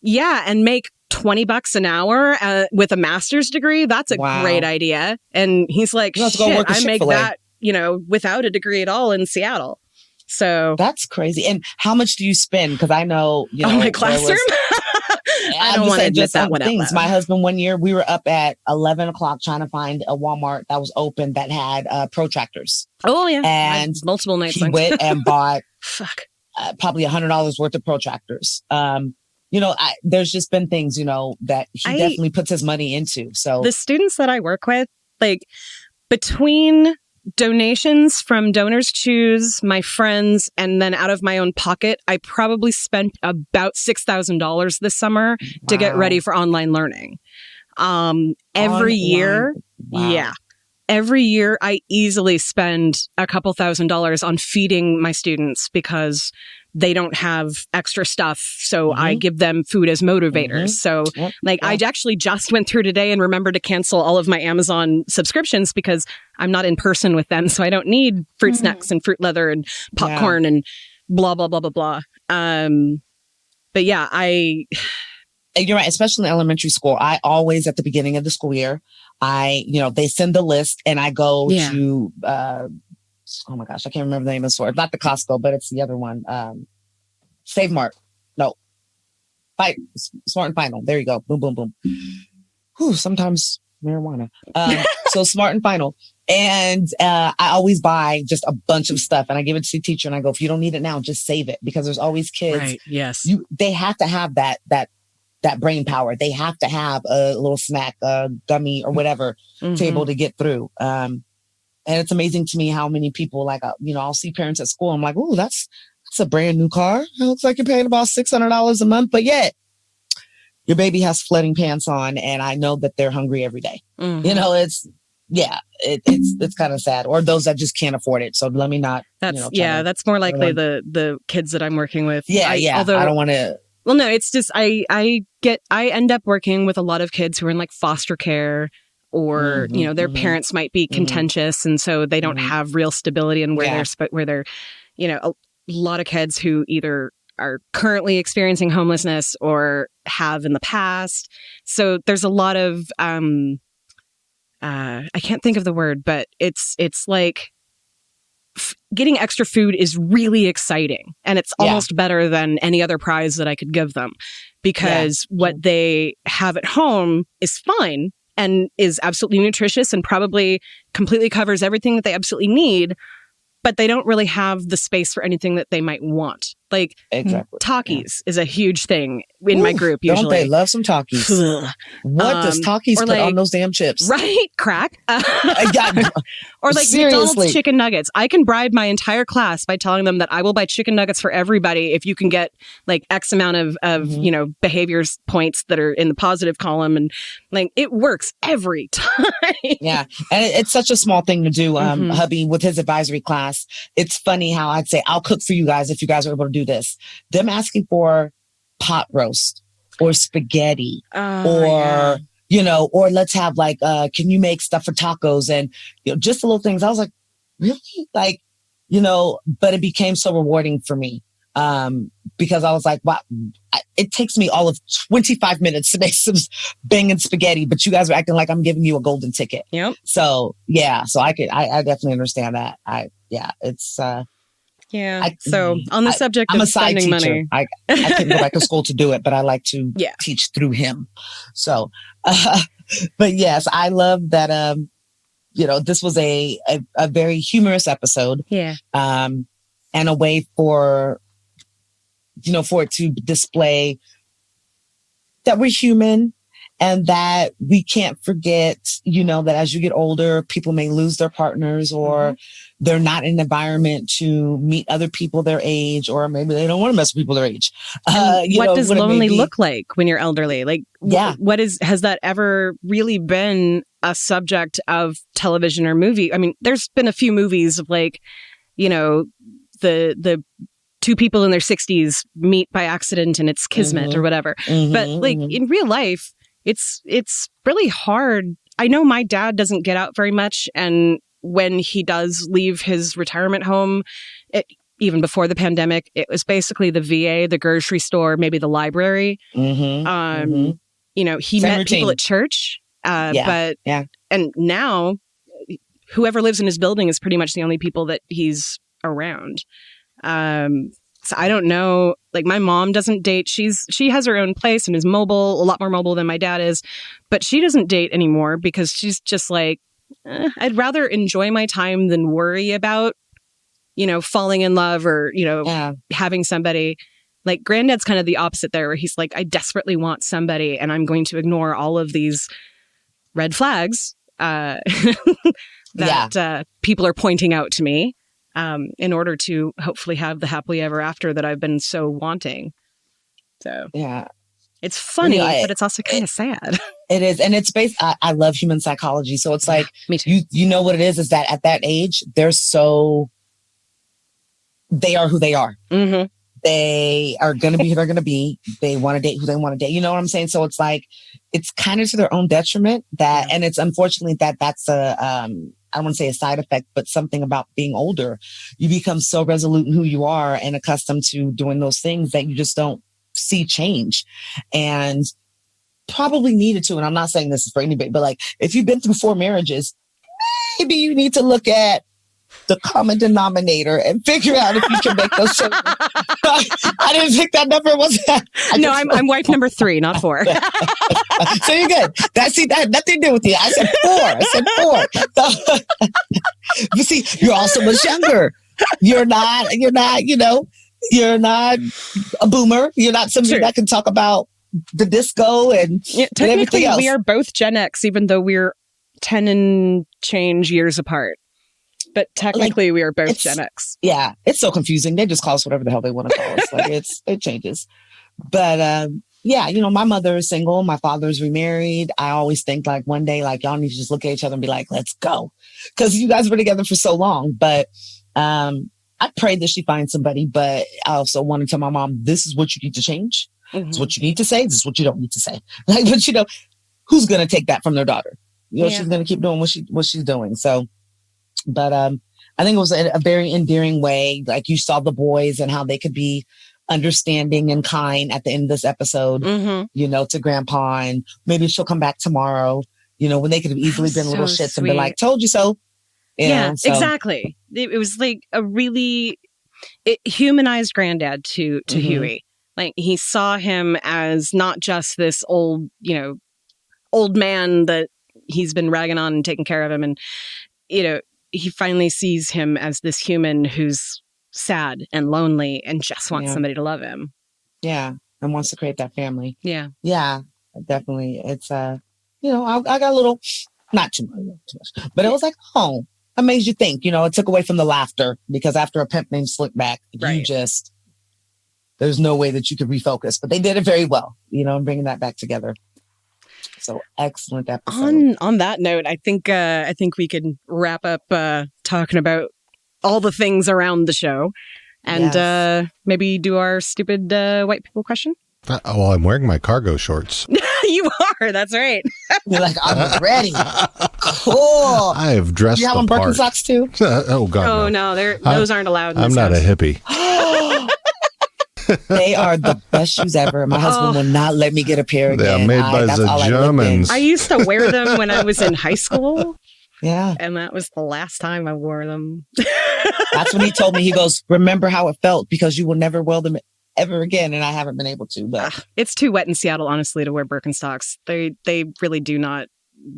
yeah, and make $20 an hour with a master's degree. That's a great idea. And he's like, shit, I make that, without a degree at all in Seattle. So that's crazy. And how much do you spend? Because I know, my classroom. I don't want to admit that one things. My husband, one year, we were up at 11 o'clock trying to find a Walmart that was open that had protractors. Oh, yeah. And multiple nights. He went and bought probably $100 worth of protractors. There's just been things, that he definitely puts his money into. So the students that I work with, like between donations from Donors Choose, my friends, and then out of my own pocket, I probably spent about $6,000 this summer to get ready for online learning. Every year, every year I easily spend a couple $1,000s on feeding my students because they don't have extra stuff. So I give them food as motivators. So I actually just went through today and remembered to cancel all of my Amazon subscriptions because I'm not in person with them. So I don't need fruit snacks and fruit leather and popcorn and blah, blah, blah, blah, blah. But yeah, you're right, especially in elementary school. I always, at the beginning of the school year, they send the list and I go to, oh my gosh, I can't remember the name of the store. It's not the Costco, but it's the other one. Save Mart. No. Smart and Final. There you go. Boom, boom, boom. Whew, sometimes marijuana. So Smart and Final. And I always buy just a bunch of stuff and I give it to the teacher and I go, if you don't need it now, just save it, because there's always kids. Right. Yes. They have to have that brain power. They have to have a little snack, a gummy or whatever to be able to get through. And it's amazing to me how many people, I'll see parents at school. I'm like, oh, that's a brand new car. It looks like you're paying about $600 a month, but yet your baby has flooding pants on, and I know that they're hungry every day. It's kind of sad. Or those that just can't afford it. So let me not. That's more likely the kids that I'm working with. Although I don't want to. Well, no, it's just I end up working with a lot of kids who are in foster care. Or, their parents might be contentious. And so they don't have real stability in where they're, a lot of kids who either are currently experiencing homelessness or have in the past. So there's a lot of, I can't think of the word, but it's like getting extra food is really exciting. And it's almost better than any other prize that I could give them, because what they have at home is fine and is absolutely nutritious and probably completely covers everything that they absolutely need, but they don't really have the space for anything that they might want. Takis is a huge thing in my group usually. Don't they love some Takis? What does Takis put on those damn chips? Right? Crack. Or Seriously. McDonald's chicken nuggets. I can bribe my entire class by telling them that I will buy chicken nuggets for everybody if you can get X amount of behaviors points that are in the positive column, and it works every time. Yeah, and it's such a small thing to do. Hubby with his advisory class, it's funny how I'd say, I'll cook for you guys if you guys are able to do this. Them asking for pot roast or spaghetti or let's have can you make stuff for tacos, and just the little things. I was like, really? But it became so rewarding for me because I was like, wow, it takes me all of 25 minutes to make some banging spaghetti, but you guys are acting like I'm giving you a golden ticket. Yep. So I definitely understand that. So on the subject I'm of a side spending teacher. money, I couldn't go back to school to do it, but I like to teach through him. So, but yes, I love that. This was a very humorous episode. Yeah. and a way for, for it to display that we're human and that we can't forget, that as you get older, people may lose their partners or they're not in an environment to meet other people their age, or maybe they don't want to mess with people their age. What does lonely look like when you're elderly? Like, has that ever really been a subject of television or movie? I mean, there's been a few movies of like, the two people in their 60s meet by accident and it's kismet or whatever. But like in real life, it's really hard. I know my dad doesn't get out very much. And when he does leave his retirement home, even before the pandemic, it was basically the VA, the grocery store, maybe the library. He Same met routine. people at church. And now whoever lives in his building is pretty much the only people that he's around. So I don't know, like my mom doesn't date. She has her own place and is mobile, a lot more mobile than my dad is, but she doesn't date anymore because she's just like, I'd rather enjoy my time than worry about, falling in love or, having somebody. Like Granddad's kind of the opposite there, where he's like, I desperately want somebody and I'm going to ignore all of these red flags that people are pointing out to me. In order to hopefully have the happily ever after that I've been so wanting. So it's funny, but it's also kind of sad. It is. And it's based, I love human psychology. So it's like, me too. You know what it is that at that age, they are who they are. They are going to be who they're going to be. They want to date who they want to date. You know what I'm saying? So it's like, it's kind of to their own detriment and it's unfortunately that's I don't want to say a side effect, but something about being older. You become so resolute in who you are and accustomed to doing those things that you just don't see change, and probably needed to. And I'm not saying this is for anybody, but like if you've been through 4 marriages, maybe you need to look at the common denominator and figure out if you can make those changes. I didn't think that number was that. I'm wife number 3, not 4. So you're good. That had nothing to do with you. I said 4. So, you see, you're also much younger. You're not a boomer. You're not somebody that can talk about the disco and technically else. We are both Gen X, even though we're 10 and change years apart. But technically, we are both Gen X. Yeah, it's so confusing. They just call us whatever the hell they want to call us. Like it changes. But my mother is single. My father's remarried. I always think like one day, like y'all need to just look at each other and be like, let's go, because you guys were together for so long. But I prayed that she finds somebody. But I also want to tell my mom, this is what you need to change. This is what you need to say. This is what you don't need to say. Like, but who's gonna take that from their daughter? She's gonna keep doing what she's doing. So. But I think it was a very endearing way. Like you saw the boys and how they could be understanding and kind at the end of this episode, to Grandpa, and maybe she'll come back tomorrow, when they could have easily been little shits and be like, told you so. Exactly. It was like it humanized Granddad to Huey. Like he saw him as not just this old man that he's been ragging on and taking care of him. And, he finally sees him as this human who's sad and lonely and just wants somebody to love him. Yeah. And wants to create that family. Yeah. Yeah, definitely. It's, I got a little, not too much, but it was like, it made you think, it took away from the laughter, because after a pimp named Slickback, there's no way that you could refocus, but they did it very well, bringing that back together. So excellent episode. On that note, I think we can wrap up talking about all the things around the show, and maybe do our stupid white people question. I'm wearing my cargo shorts. You are. That's right. You're like, I'm ready. Cool. I have dressed. You have on Birkenstocks too? Oh God. Oh no, those aren't allowed. I'm not a hippie. They are the best shoes ever. My husband will not let me get a pair again. They are made by the Germans. I used to wear them when I was in high school. Yeah. And that was the last time I wore them. That's when he told me, he goes, remember how it felt, because you will never wear them ever again. And I haven't been able to. But it's too wet in Seattle, honestly, to wear Birkenstocks. They really do not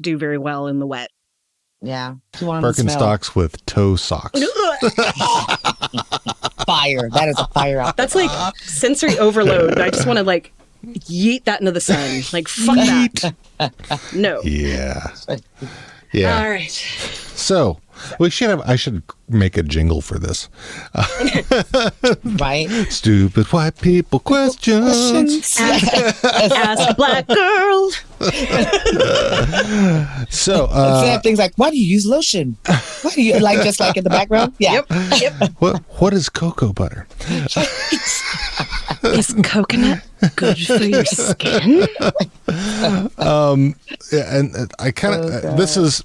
do very well in the wet. Yeah. Birkenstocks with toe socks. fire. That is a fire out there. That's like sensory overload. I just want to like yeet that into the sun. Like, fuck that. No. Yeah. Yeah. All right. So I should make a jingle for this. Right? Stupid white people questions. Ask a black girl. So They have things like, why do you use lotion? Why do you like just like in the background? Yeah. Yep. what is cocoa butter? Is coconut good for your skin? And I kind of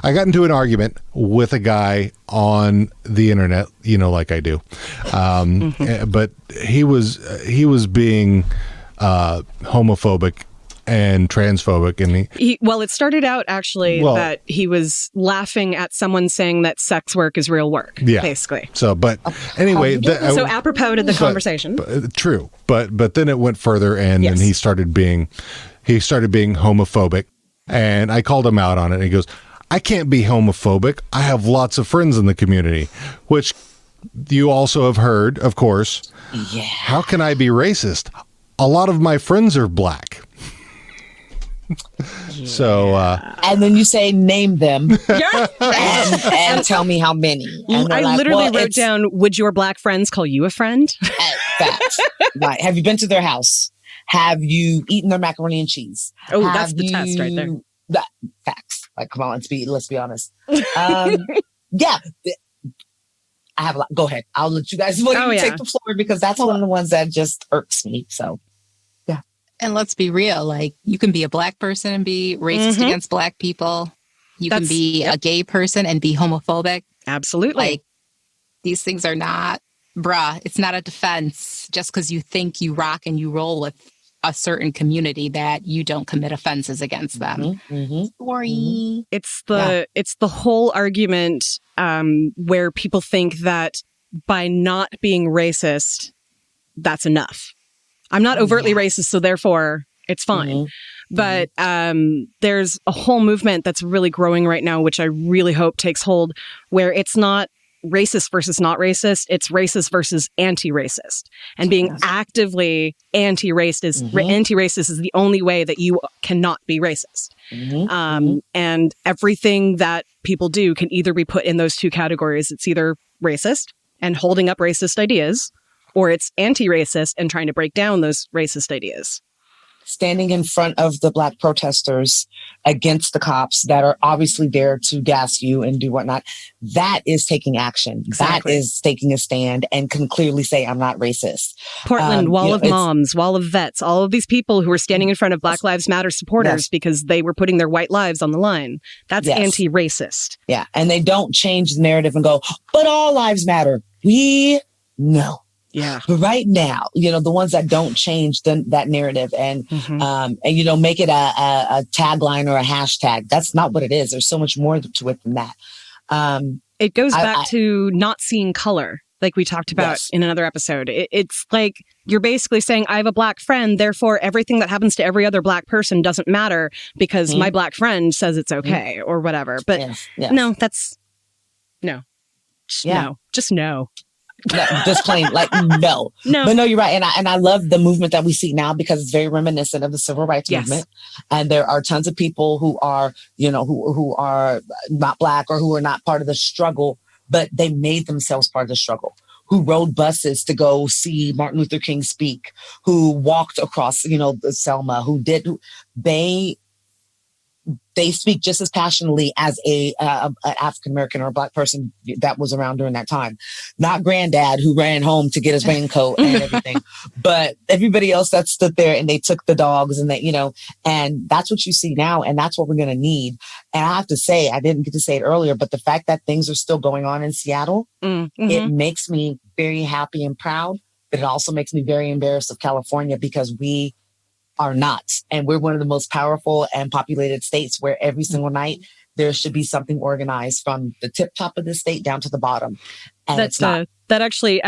I got into an argument with a guy on the internet, like I do. But he was being homophobic and transphobic, and it started out actually that he was laughing at someone saying that sex work is real work. Yeah, basically. So, but anyway, so apropos to the conversation, true. But then it went further, and then he started being homophobic, and I called him out on it. And he goes, "I can't be homophobic. I have lots of friends in the community," which you also have heard, of course. Yeah. How can I be racist? A lot of my friends are black. Yeah. So, and then you say, name them and tell me how many. And I literally wrote down, would your black friends call you a friend? Facts. Right. Have you been to their house? Have you eaten their macaroni and cheese? Oh, that's the test right there. Facts. Like, come on, let's be honest. Yeah. I have a lot. Go ahead. I'll let you guys take the floor because that's one of the ones that just irks me. So, yeah. And let's be real. Like, you can be a black person and be racist against black people. You can be a gay person and be homophobic. Absolutely. Like, these things are not, it's not a defense just because you think you rock and you roll with a certain community that you don't commit offenses against them. Sorry. It's the whole argument where people think that by not being racist, that's enough. I'm not overtly racist, so therefore it's fine. But there's a whole movement that's really growing right now, which I really hope takes hold, where it's not racist versus not racist, it's racist versus anti-racist. And being actively anti-racist is the only way that you cannot be racist. And everything that people do can either be put in those two categories. It's either racist and holding up racist ideas, or it's anti-racist and trying to break down those racist ideas. Standing in front of the Black protesters against the cops that are obviously there to gas you and do whatnot, that is taking action. Exactly. That is taking a stand and can clearly say, I'm not racist. Portland, Wall of Moms, Wall of Vets, all of these people who are standing in front of Black Lives Matter supporters because they were putting their white lives on the line. That's anti-racist. Yeah. And they don't change the narrative and go, but all lives matter. We know. Yeah. But right now, the ones that don't change that narrative and make it a tagline or a hashtag, that's not what it is. There's so much more to it than that. It goes back to not seeing color, like we talked about in another episode. It's like you're basically saying, I have a black friend, therefore everything that happens to every other black person doesn't matter because my black friend says it's okay or whatever. But no, that's no. Just no. No, just plain no. But no, you're right, and I love the movement that we see now because it's very reminiscent of the civil rights movement. And there are tons of people who are, who are not black or who are not part of the struggle, but they made themselves part of the struggle. Who rode buses to go see Martin Luther King speak? Who walked across, Selma? They speak just as passionately as an African American or a black person that was around during that time. Not Granddad, who ran home to get his raincoat and everything, but everybody else that stood there and they took the dogs and and that's what you see now. And that's what we're going to need. And I have to say, I didn't get to say it earlier, but the fact that things are still going on in Seattle, it makes me very happy and proud, but it also makes me very embarrassed of California because we are not. And we're one of the most powerful and populated states where every single night there should be something organized from the tip top of the state down to the bottom. And it's not. That actually,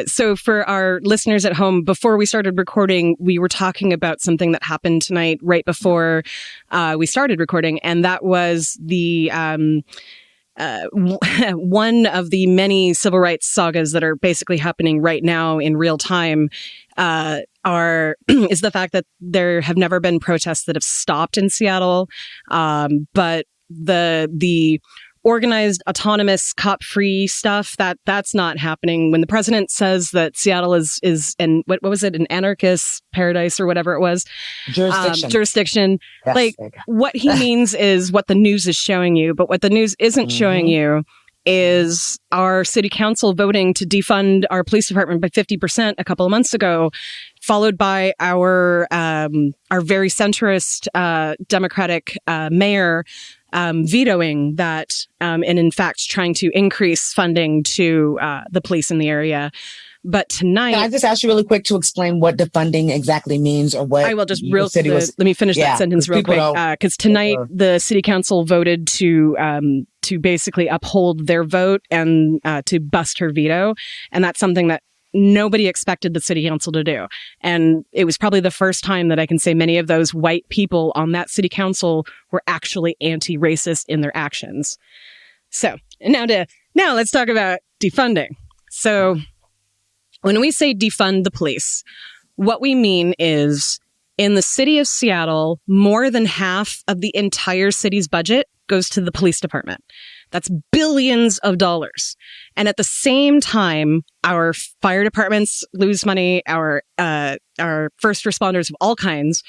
so for our listeners at home, before we started recording, we were talking about something that happened tonight right before we started recording. And that was the one of the many civil rights sagas that are basically happening right now in real time is the fact that there have never been protests that have stopped in Seattle, but the organized, autonomous, cop-free stuff that's not happening. When the president says that Seattle is an what was it, an anarchist paradise or whatever it was, jurisdiction. Yes, like what he means is what the news is showing you, but what the news isn't showing you is our city council voting to defund our police department by 50% a couple of months ago, followed by our very centrist Democratic mayor vetoing that, and in fact trying to increase funding to the police in the area. But tonight, can I just ask you really quick to explain what defunding exactly means, or what? I will just let me finish that sentence real quick, because tonight the city council voted to basically uphold their vote and to bust her veto, and that's something that nobody expected the city council to do. And it was probably the first time that I can say many of those white people on that city council were actually anti-racist in their actions. So now let's talk about defunding. So when we say defund the police, what we mean is in the city of Seattle, more than half of the entire city's budget goes to the police department. That's billions of dollars. And at the same time, our fire departments lose money, our first responders of all kinds,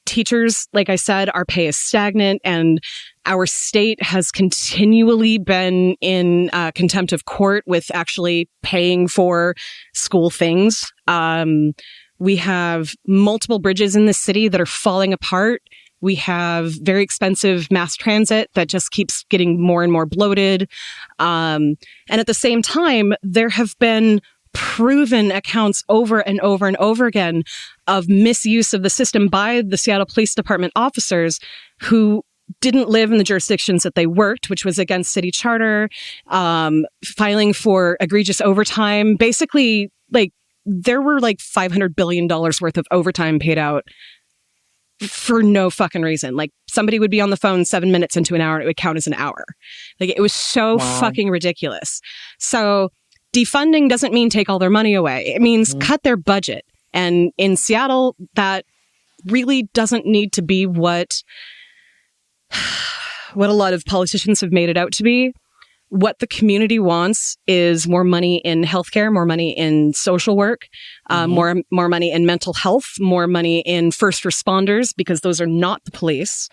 teachers, like I said, our pay is stagnant, and our state has continually been in contempt of court with actually paying for school things. We have multiple bridges in the city that are falling apart. We have very expensive mass transit that just keeps getting more and more bloated. And at the same time, there have been proven accounts over and over and over again of misuse of the system by the Seattle Police Department officers who didn't live in the jurisdictions that they worked, which was against city charter, filing for egregious overtime. Basically, there were $500 billion worth of overtime paid out for no fucking reason. Somebody would be on the phone 7 minutes into an hour and it would count as an hour. It was so fucking ridiculous. So defunding doesn't mean take all their money away. It means cut their budget. And in Seattle, that really doesn't need to be what a lot of politicians have made it out to be. What the community wants is more money in healthcare, more money in social work, more money in mental health, more money in first responders, because those are not the police,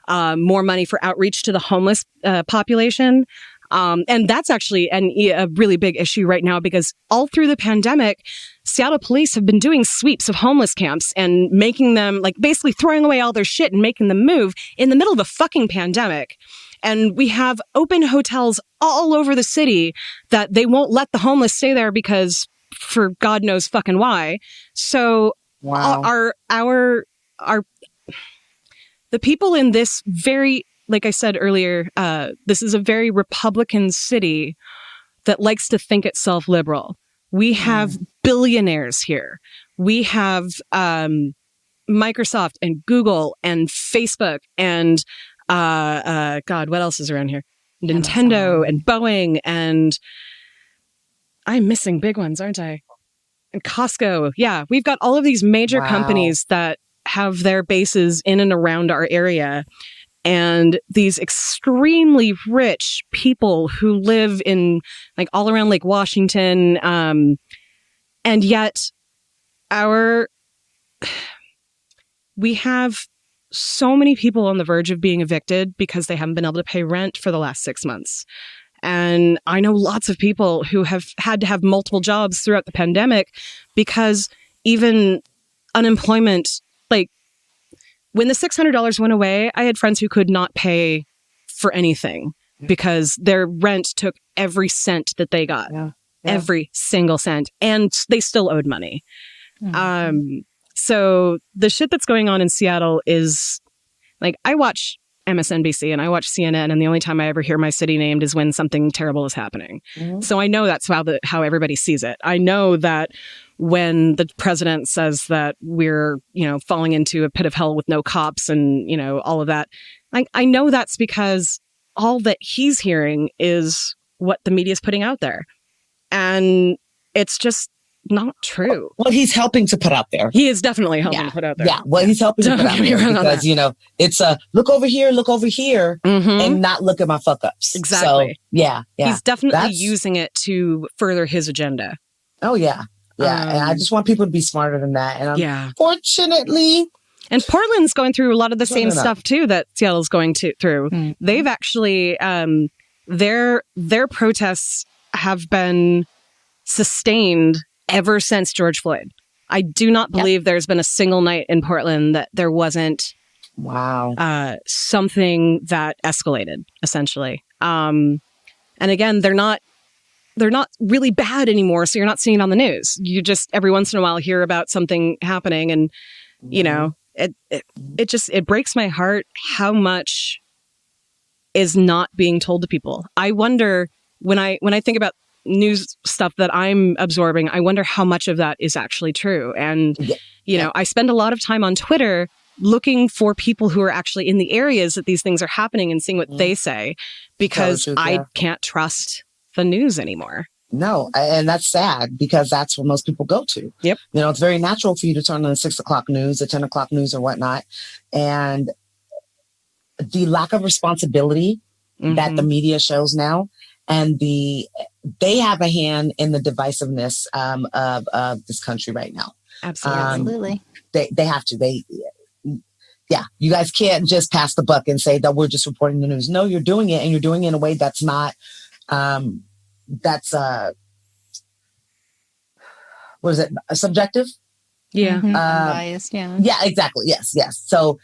more money for outreach to the homeless population. And that's actually a really big issue right now, because all through the pandemic, Seattle police have been doing sweeps of homeless camps and making them, basically throwing away all their shit and making them move in the middle of a fucking pandemic. And we have open hotels all over the city that they won't let the homeless stay there because for God knows fucking why. So the people in this very, like I said earlier, this is a very Republican city that likes to think itself liberal. We have billionaires here. We have Microsoft and Google and Facebook and God, what else is around here? Nintendo and Boeing, and I'm missing big ones, aren't I? And Costco. Yeah, we've got all of these major companies that have their bases in and around our area. And these extremely rich people who live in all around Lake Washington. And yet we have so many people on the verge of being evicted because they haven't been able to pay rent for the last 6 months. And I know lots of people who have had to have multiple jobs throughout the pandemic because even unemployment, when the $600 went away, I had friends who could not pay for anything because their rent took every cent that they got, every single cent, and they still owed money. So the shit that's going on in Seattle is I watch MSNBC and I watch CNN, and the only time I ever hear my city named is when something terrible is happening. So I know that's how everybody sees it. I know that when the president says that we're, falling into a pit of hell with no cops and, all of that, I know that's because all that he's hearing is what the media is putting out there. And it's just not true. Well, he's helping to put out there. He is definitely helping to put out there. Yeah, well, he's helping to put out there because, you know, it's a look over here, and not look at my fuck ups. Exactly. So, yeah. He's definitely using it to further his agenda. Oh, yeah. Yeah. And I just want people to be smarter than that. And unfortunately... And Portland's going through a lot of the same stuff, too, that Seattle's going through. Mm-hmm. They've actually... their protests have been sustained ever since George Floyd. I do not believe there's been a single night in Portland that there wasn't something that escalated, essentially. And again, they're not really bad anymore, so you're not seeing it on the news. You just every once in a while hear about something happening, and you know, it breaks my heart how much is not being told to people. I wonder when I think about news stuff that I'm absorbing, I wonder how much of that is actually true. And you know, I spend a lot of time on Twitter looking for people who are actually in the areas that these things are happening and seeing what they say, because I can't trust the news anymore. No, and that's sad because that's what most people go to. Yep. You know, it's very natural for you to turn on the 6 o'clock news, the 10 o'clock news or whatnot. And the lack of responsibility that the media shows now, and they have a hand in the divisiveness of this country right now. Absolutely. They have to. You guys can't just pass the buck and say that we're just reporting the news. No, you're doing it, and you're doing it in a way that's not, what is it? Subjective? Yeah. Biased, yeah. Yeah, exactly. Yes. So,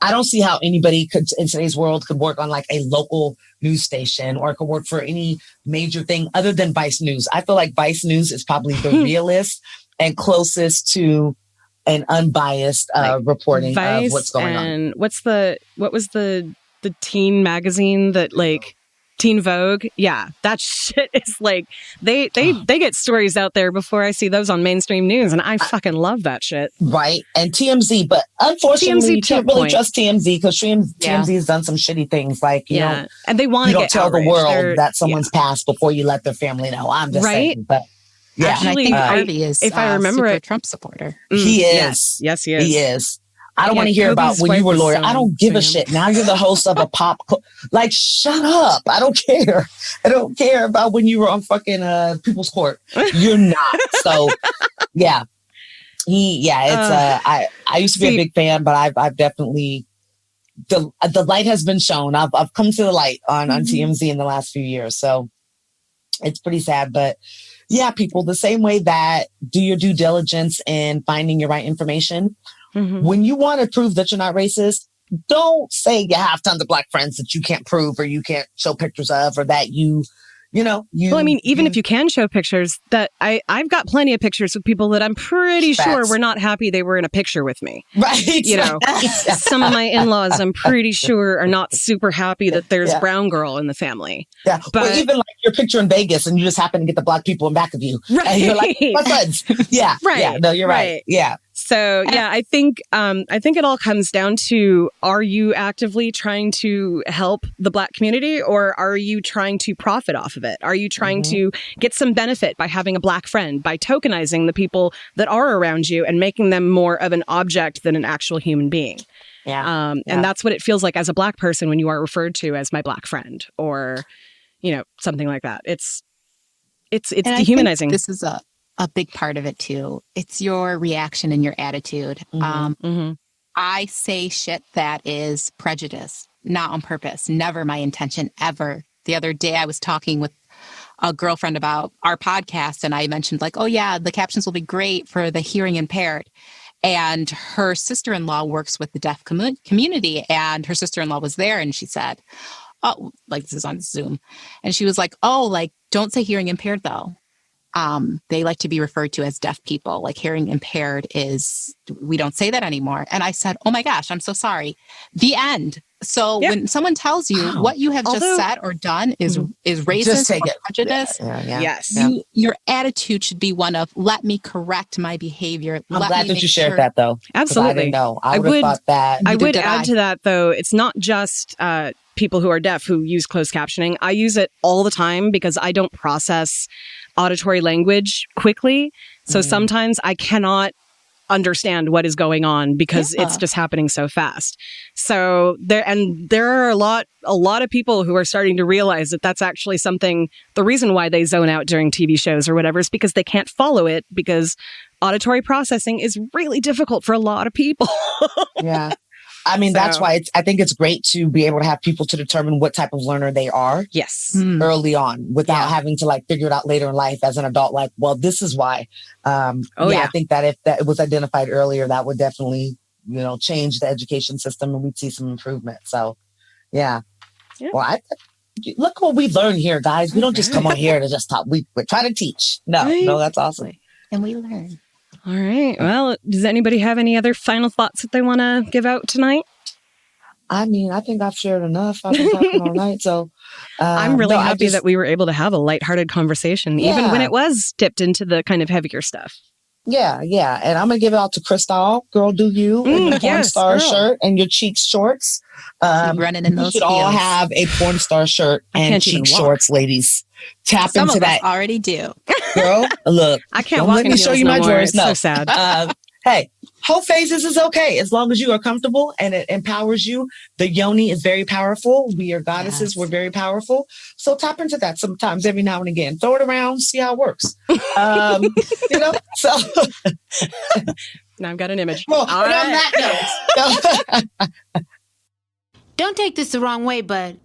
I don't see how anybody could, in today's world, could work on like a local news station or could work for any major thing other than Vice News. I feel like Vice News is probably the realest and closest to an unbiased reporting Vice of what's going on. What was the teen magazine that like Teen Vogue? Yeah, that shit is like they get stories out there before I see those on mainstream news, and I fucking love that shit. Right, and TMZ, but unfortunately, you can't really trust TMZ because TMZ has done some shitty things. Like you know, and they want to get tell outraged. The world that someone's passed before you let their family know. I'm just saying, but. Yeah, actually, and I think Harvey is if I remember super it, Trump supporter. He is. Yes, he is. He is. I don't want to hear about when you were a lawyer. I don't give a shit. Now you're the host of a pop. Like, shut up. I don't care. I don't care about when you were on fucking People's Court. You're not. So, yeah. I used to be a big fan, but I've definitely the light has been shown. I've come to the light on TMZ in the last few years. So it's pretty sad, but. Yeah, people, the same way that do your due diligence in finding your right information. When you want to prove that you're not racist, don't say you have tons of black friends that you can't prove or you can't show pictures of or that you know. Well, I mean, even if you can show pictures, that I've got plenty of pictures of people that I'm pretty sure were not happy they were in a picture with me. Right. You know, some of my in-laws, I'm pretty sure are not super happy that there's brown girl in the family. Yeah. But or even like your picture in Vegas and you just happen to get the black people in back of you. Right. And you're like, my friends. Yeah. Right. Yeah. No, you're right. Yeah. So yeah, I think it all comes down to, are you actively trying to help the black community, or are you trying to profit off of it? Are you trying to get some benefit by having a black friend, by tokenizing the people that are around you and making them more of an object than an actual human being? Yeah. And that's what it feels like as a black person when you are referred to as my black friend, or, you know, something like that. It's dehumanizing. This is a big part of it too. It's your reaction and your attitude. I say shit that is prejudice, not on purpose. Never my intention, ever. The other day I was talking with a girlfriend about our podcast, and I mentioned like, oh yeah, the captions will be great for the hearing impaired. And her sister-in-law works with the deaf community, and her sister-in-law was there, and she said, oh, like this is on Zoom. And she was like, oh, like, don't say hearing impaired though. They like to be referred to as deaf people. Like hearing impaired we don't say that anymore. And I said, oh my gosh, I'm so sorry. The end. So when someone tells you what you have just said or done is racist or prejudice, your attitude should be one of, let me correct my behavior. I'm glad that you shared that though. Absolutely. I didn't know. I would have thought that. I would add to that though, it's not just people who are deaf who use closed captioning. I use it all the time because I don't process auditory language quickly. So sometimes I cannot understand what is going on because it's just happening so fast. So there are a lot of people who are starting to realize that that's actually something, the reason why they zone out during TV shows or whatever is because they can't follow it, because auditory processing is really difficult for a lot of people. Yeah. I mean, that's why I think it's great to be able to have people to determine what type of learner they are. Yes. Early on, without having to like figure it out later in life as an adult. Like, well, this is why. I think that if that was identified earlier, that would definitely, change the education system and we'd see some improvement. So, yeah. Well, look what we learn here, guys. We don't just come on here to just talk. We try to teach. No, that's awesome. And we learn. All right. Well, does anybody have any other final thoughts that they want to give out tonight? I mean, I think I've shared enough. I've been talking all night. So I'm really happy that we were able to have a lighthearted conversation, even when it was dipped into the kind of heavier stuff. Yeah. And I'm going to give it out to Crystal. Girl, do you in your porn star shirt and your cheeks shorts. Running in those should all have a porn star shirt and cheek shorts, ladies. Tap Some into of that. Us already do. Girl, look. I can't don't walk let in me show heels you no my more. drawers. It's No. so sad. Hey, whole phases is okay as long as you are comfortable and it empowers you. The yoni is very powerful. We are goddesses. Yes. We're very powerful. So tap into that sometimes, every now and again. Throw it around, see how it works. So now I've got an image. Well, on that note. Don't take this the wrong way, but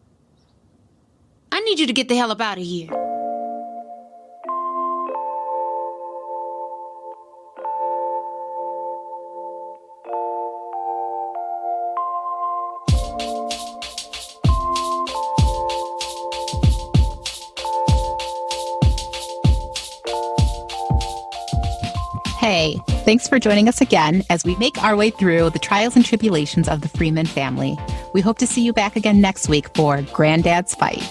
I need you to get the hell up out of here. Hey, thanks for joining us again as we make our way through the trials and tribulations of the Freeman family. We hope to see you back again next week for Granddad's Fight.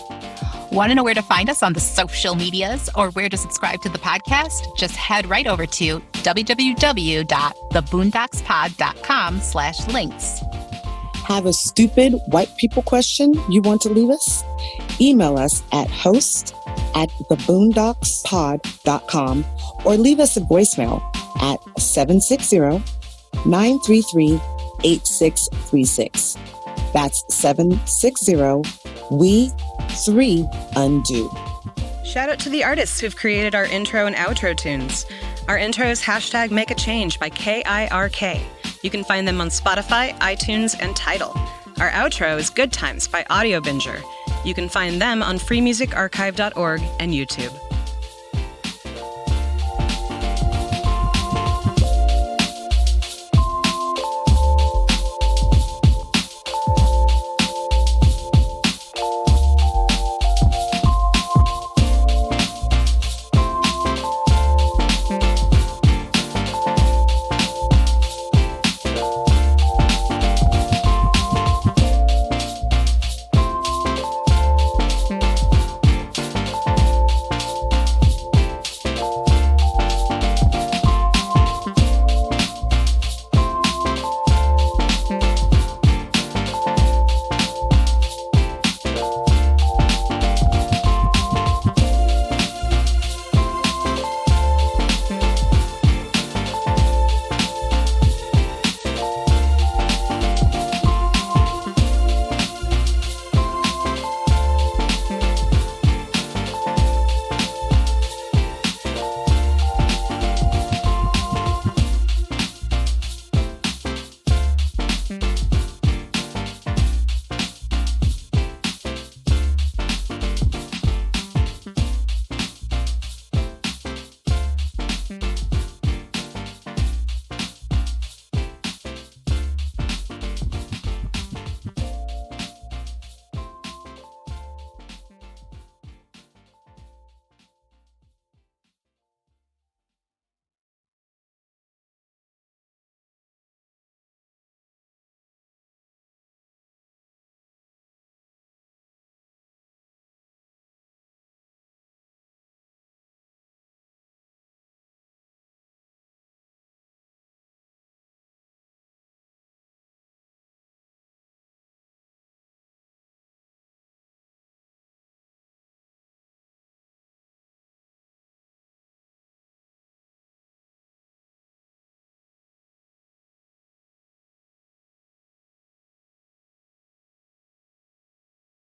Want to know where to find us on the social medias or where to subscribe to the podcast? Just head right over to www.theboondockspod.com/links. Have a stupid white people question you want to leave us? Email us at host@theboondockspod.com or leave us a voicemail at 760-933-8636. That's 760-we-3-undo. Shout out to the artists who've created our intro and outro tunes. Our intro is #MakeAChange by KIRK. You can find them on Spotify, iTunes, and Tidal. Our outro is Good Times by Audio Binger. You can find them on freemusicarchive.org and YouTube.